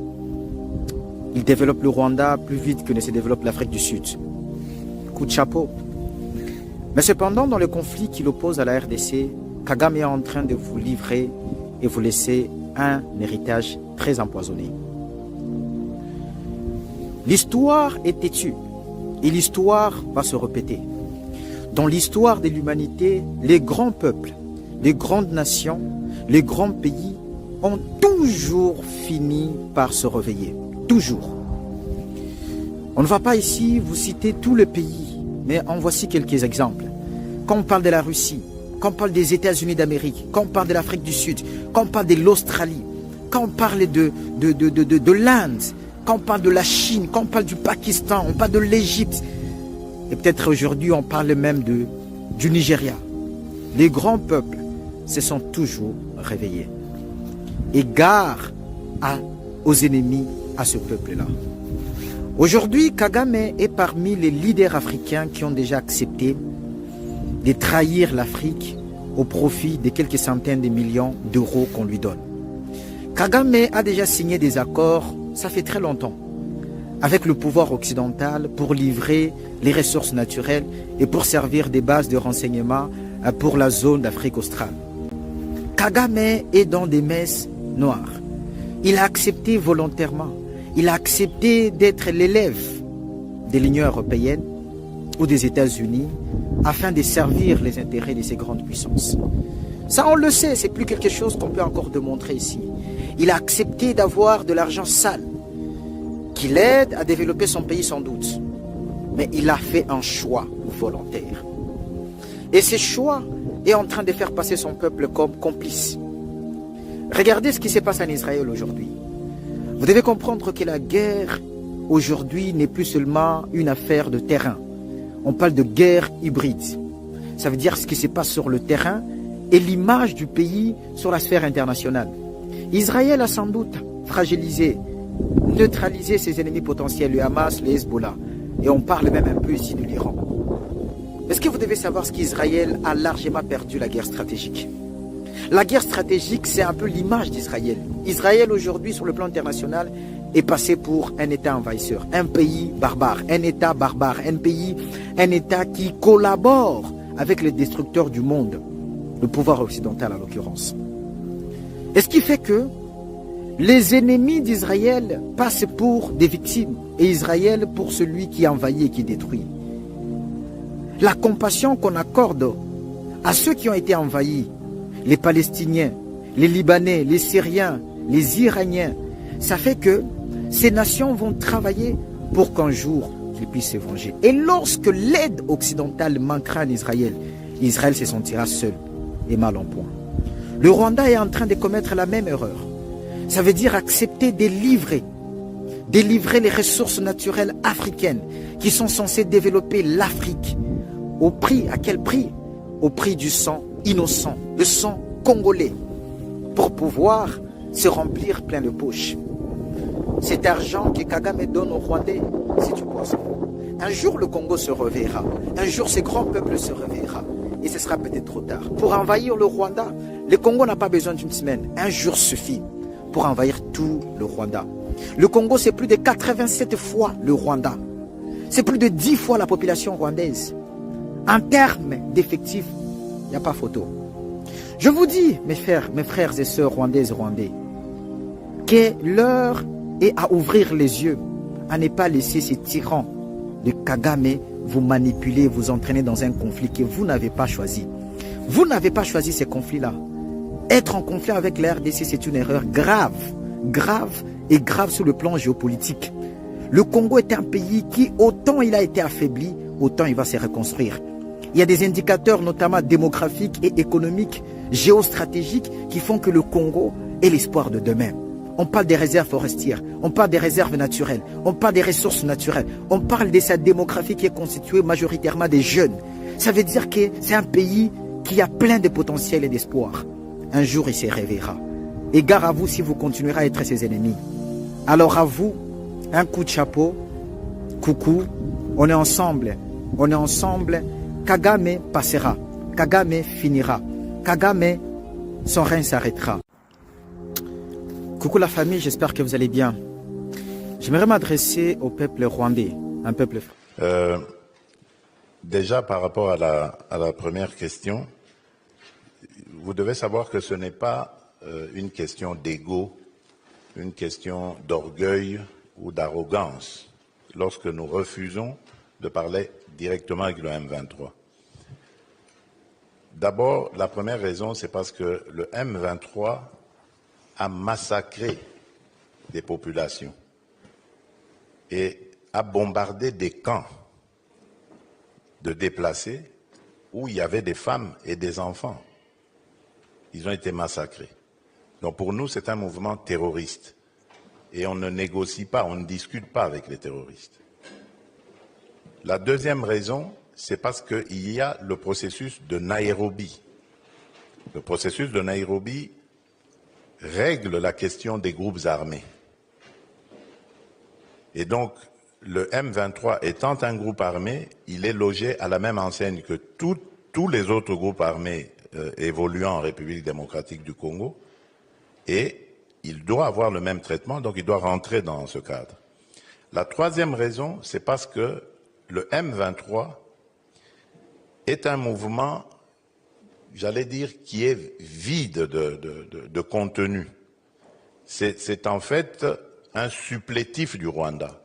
Il développe le Rwanda plus vite que ne se développe l'Afrique du Sud. Coup de chapeau. Mais cependant, dans le conflit qui l'oppose à la RDC, Kagame est en train de vous livrer et vous laisser un héritage très empoisonné. L'histoire est têtue et l'histoire va se répéter. Dans l'histoire de l'humanité, les grands peuples, les grandes nations, les grands pays ont toujours fini par se réveiller. Toujours. On ne va pas ici vous citer tout le pays, mais en voici quelques exemples. Quand on parle de la Russie, quand on parle des États-Unis d'Amérique, quand on parle de l'Afrique du Sud, quand on parle de l'Australie, quand on parle de l'Inde, quand on parle de la Chine, quand on parle du Pakistan, on parle de l'Égypte, et peut-être aujourd'hui on parle même du Nigeria. Les grands peuples se sont toujours réveillés. Et gare aux ennemis à ce peuple-là. Aujourd'hui, Kagame est parmi les leaders africains qui ont déjà accepté de trahir l'Afrique au profit de quelques centaines de millions d'euros qu'on lui donne. Kagame a déjà signé des accords, ça fait très longtemps, avec le pouvoir occidental pour livrer les ressources naturelles et pour servir des bases de renseignement pour la zone d'Afrique australe. Kagame est dans des messes noires. Il a accepté volontairement. Il a accepté d'être l'élève de l'Union européenne ou des États-Unis afin de servir les intérêts de ces grandes puissances. Ça, on le sait, c'est plus quelque chose qu'on peut encore démontrer ici. Il a accepté d'avoir de l'argent sale qui l'aide à développer son pays sans doute. Mais il a fait un choix volontaire. Et ce choix est en train de faire passer son peuple comme complice. Regardez ce qui se passe en Israël aujourd'hui. Vous devez comprendre que la guerre aujourd'hui n'est plus seulement une affaire de terrain. On parle de guerre hybride. Ça veut dire ce qui se passe sur le terrain et l'image du pays sur la sphère internationale. Israël a sans doute fragilisé, neutralisé ses ennemis potentiels, le Hamas, le Hezbollah. Et on parle même un peu ici de l'Iran. Est-ce que vous devez savoir ce qu'Israël a largement perdu la guerre stratégique? La guerre stratégique, c'est un peu l'image d'Israël. Israël aujourd'hui, sur le plan international, est passé pour un État envahisseur, un pays barbare, un État barbare, un État qui collabore avec les destructeurs du monde, le pouvoir occidental en l'occurrence. Et ce qui fait que les ennemis d'Israël passent pour des victimes et Israël pour celui qui envahit et qui détruit. La compassion qu'on accorde à ceux qui ont été envahis, les Palestiniens, les Libanais, les Syriens, les Iraniens, ça fait que ces nations vont travailler pour qu'un jour qu'ils puissent se venger. Et lorsque l'aide occidentale manquera en Israël, Israël se sentira seul et mal en point. Le Rwanda est en train de commettre la même erreur. Ça veut dire accepter de livrer les ressources naturelles africaines qui sont censées développer l'Afrique. Au prix, à quel prix? Au prix du sang innocent, le sang congolais, pour pouvoir se remplir plein de poches. Cet argent que Kagame donne aux Rwandais, c'est du poison. Un jour, le Congo se reverra. Un jour, ce grand peuple se reverra. Et ce sera peut-être trop tard. Pour envahir le Rwanda, le Congo n'a pas besoin d'une semaine. Un jour suffit pour envahir tout le Rwanda. Le Congo, c'est plus de 87 fois le Rwanda. C'est plus de 10 fois la population rwandaise. En termes d'effectifs, il n'y a pas photo. Je vous dis, mes frères et sœurs rwandaises et rwandais, que l'heure est à ouvrir les yeux, à ne pas laisser ces tyrans de Kagame vous manipuler, vous entraîner dans un conflit que vous n'avez pas choisi. Vous n'avez pas choisi ces conflits-là. Être en conflit avec la RDC, c'est une erreur grave, grave et grave sur le plan géopolitique. Le Congo est un pays qui, autant il a été affaibli, autant il va se reconstruire. Il y a des indicateurs, notamment démographiques et économiques, géostratégiques, qui font que le Congo est l'espoir de demain. On parle des réserves forestières, on parle des réserves naturelles, on parle des ressources naturelles, on parle de sa démographie qui est constituée majoritairement des jeunes. Ça veut dire que c'est un pays qui a plein de potentiel et d'espoir. Un jour, il se réveillera. Et gare à vous si vous continuerez à être ses ennemis. Alors à vous, un coup de chapeau, coucou, on est ensemble, Kagame passera, Kagame finira, Kagame, son règne s'arrêtera. Coucou la famille, j'espère que vous allez bien. J'aimerais m'adresser au peuple rwandais, un peuple... Déjà par rapport à la première question, vous devez savoir que ce n'est pas une question d'ego, une question d'orgueil ou d'arrogance lorsque nous refusons de parler directement avec le M23. D'abord, la première raison, c'est parce que le M23 a massacré des populations et a bombardé des camps de déplacés où il y avait des femmes et des enfants. Ils ont été massacrés. Donc pour nous, c'est un mouvement terroriste. Et on ne négocie pas, on ne discute pas avec les terroristes. La deuxième raison, c'est parce qu'il y a le processus de Nairobi. Le processus de Nairobi règle la question des groupes armés. Et donc, le M23 étant un groupe armé, il est logé à la même enseigne que tous les autres groupes armés évoluant en République démocratique du Congo, et il doit avoir le même traitement, donc il doit rentrer dans ce cadre. La troisième raison, c'est parce que le M23 est un mouvement, j'allais dire, qui est vide de contenu. C'est en fait un supplétif du Rwanda.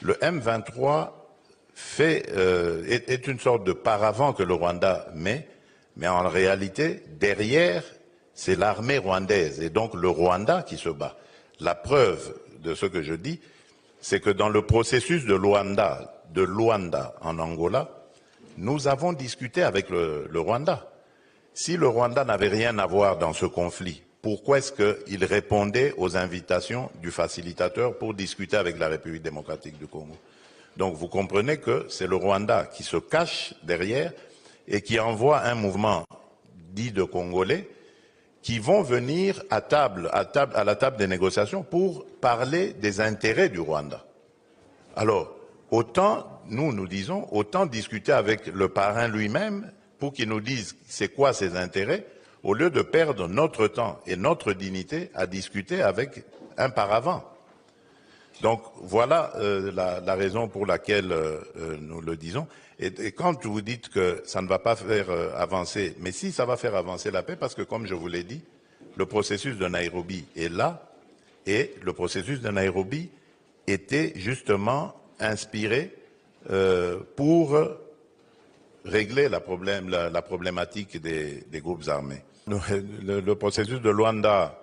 Le M23 est une sorte de paravent que le Rwanda met, mais en réalité, derrière, c'est l'armée rwandaise et donc le Rwanda qui se bat. La preuve de ce que je dis, c'est que dans le processus de Luanda en Angola, nous avons discuté avec le Rwanda. Si le Rwanda n'avait rien à voir dans ce conflit, pourquoi est-ce qu'il répondait aux invitations du facilitateur pour discuter avec la République démocratique du Congo. Donc vous comprenez que c'est le Rwanda qui se cache derrière et qui envoie un mouvement dit de Congolais qui vont venir à la table des négociations pour parler des intérêts du Rwanda. Alors, autant, nous disons, autant discuter avec le parrain lui-même pour qu'il nous dise c'est quoi ses intérêts, au lieu de perdre notre temps et notre dignité à discuter avec un paravent. Donc voilà la raison pour laquelle nous le disons. Et quand vous dites que ça ne va pas faire avancer, mais si ça va faire avancer la paix, parce que comme je vous l'ai dit, le processus de Nairobi est là, et le processus de Nairobi était justement inspiré pour régler la problématique des groupes armés. Le processus de Luanda,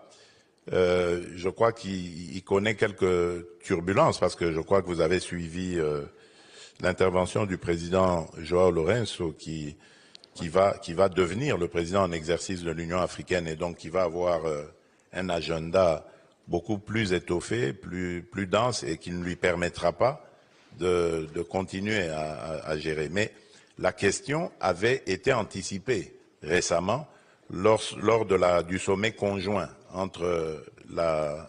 je crois qu'il connaît quelques turbulences, parce que je crois que vous avez suivi l'intervention du président João Lourenço qui va devenir le président en exercice de l'Union africaine et donc qui va avoir un agenda beaucoup plus étoffé, plus dense et qui ne lui permettra pas de continuer à gérer. Mais la question avait été anticipée récemment lors du sommet conjoint entre la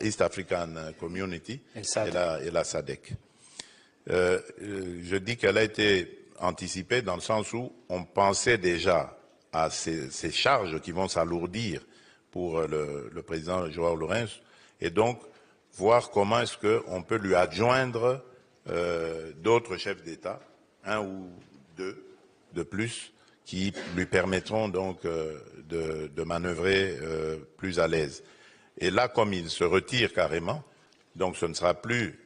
East African Community et la SADC. Je dis qu'elle a été anticipée dans le sens où on pensait déjà à ces charges qui vont s'alourdir pour le président João Lourenço et donc voir comment est-ce qu'on peut lui adjoindre d'autres chefs d'État, un ou deux de plus, qui lui permettront donc de manœuvrer plus à l'aise. Et là, comme il se retire carrément, donc ce ne sera plus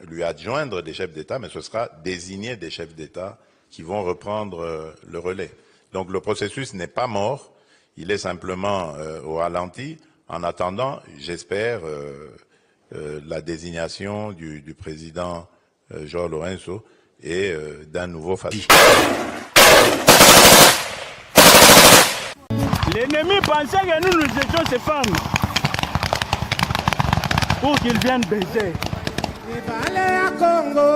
lui adjoindre des chefs d'État, mais ce sera désigner des chefs d'État qui vont reprendre le relais. Donc le processus n'est pas mort, il est simplement au ralenti. En attendant, j'espère la désignation du président João Lourenço et d'un nouveau facilitateur. L'ennemi pensait que nous étions ces femmes pour qu'ils viennent baiser. Ebale ya Congo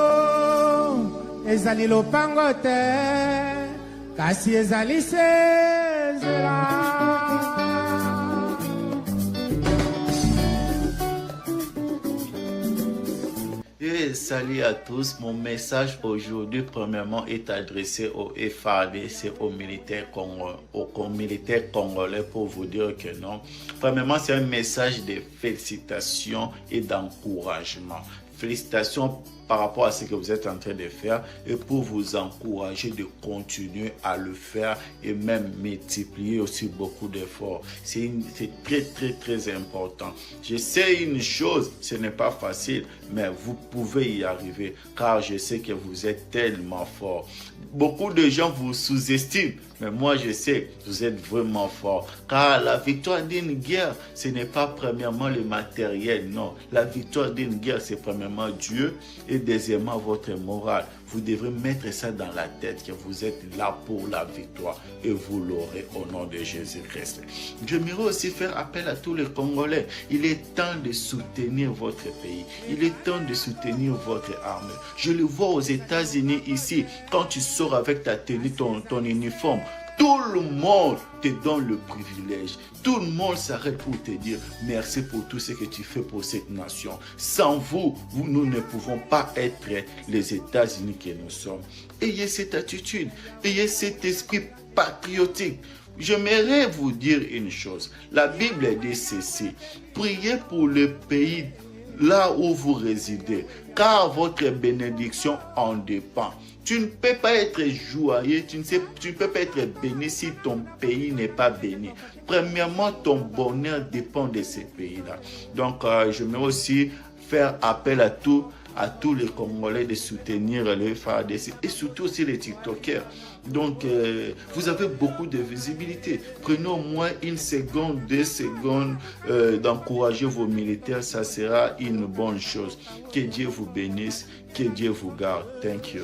ezali lopango te kasi ezali sezela. Et salut à tous, mon message aujourd'hui premièrement est adressé au FARDC, aux militaires congolais pour vous dire que non. Premièrement, c'est un message de félicitations et d'encouragement. Félicitations par rapport à ce que vous êtes en train de faire et pour vous encourager de continuer à le faire et même multiplier aussi beaucoup d'efforts. C'est très important. Je sais une chose, ce n'est pas facile, mais vous pouvez y arriver car je sais que vous êtes tellement fort. Beaucoup de gens vous sous-estiment, mais moi je sais que vous êtes vraiment fort car la victoire d'une guerre, ce n'est pas premièrement le matériel, non. La victoire d'une guerre, c'est premièrement Dieu et deuxièmement votre morale. Vous devrez mettre ça dans la tête que vous êtes là pour la victoire et vous l'aurez au nom de Jésus-Christ. J'aimerais aussi faire appel à tous les Congolais. Il est temps de soutenir votre pays. Il est temps de soutenir votre armée. Je le vois aux États-Unis ici. Quand tu sors avec ta tenue, ton uniforme, tout le monde te donne le privilège. Tout le monde s'arrête pour te dire merci pour tout ce que tu fais pour cette nation. Sans vous, nous ne pouvons pas être les États-Unis que nous sommes. Ayez cette attitude, ayez cet esprit patriotique. J'aimerais vous dire une chose. La Bible dit ceci. Priez pour le pays là où vous résidez, car votre bénédiction en dépend. Tu ne peux pas être joyeux, tu ne peux pas être béni si ton pays n'est pas béni. Premièrement, ton bonheur dépend de ces pays-là. Donc, je vais aussi faire appel à tous les Congolais de soutenir le FARDC et surtout aussi les TikTokers. Donc, vous avez beaucoup de visibilité. Prenez au moins 1 seconde, 2 secondes d'encourager vos militaires. Ça sera une bonne chose. Que Dieu vous bénisse, que Dieu vous garde. Thank you.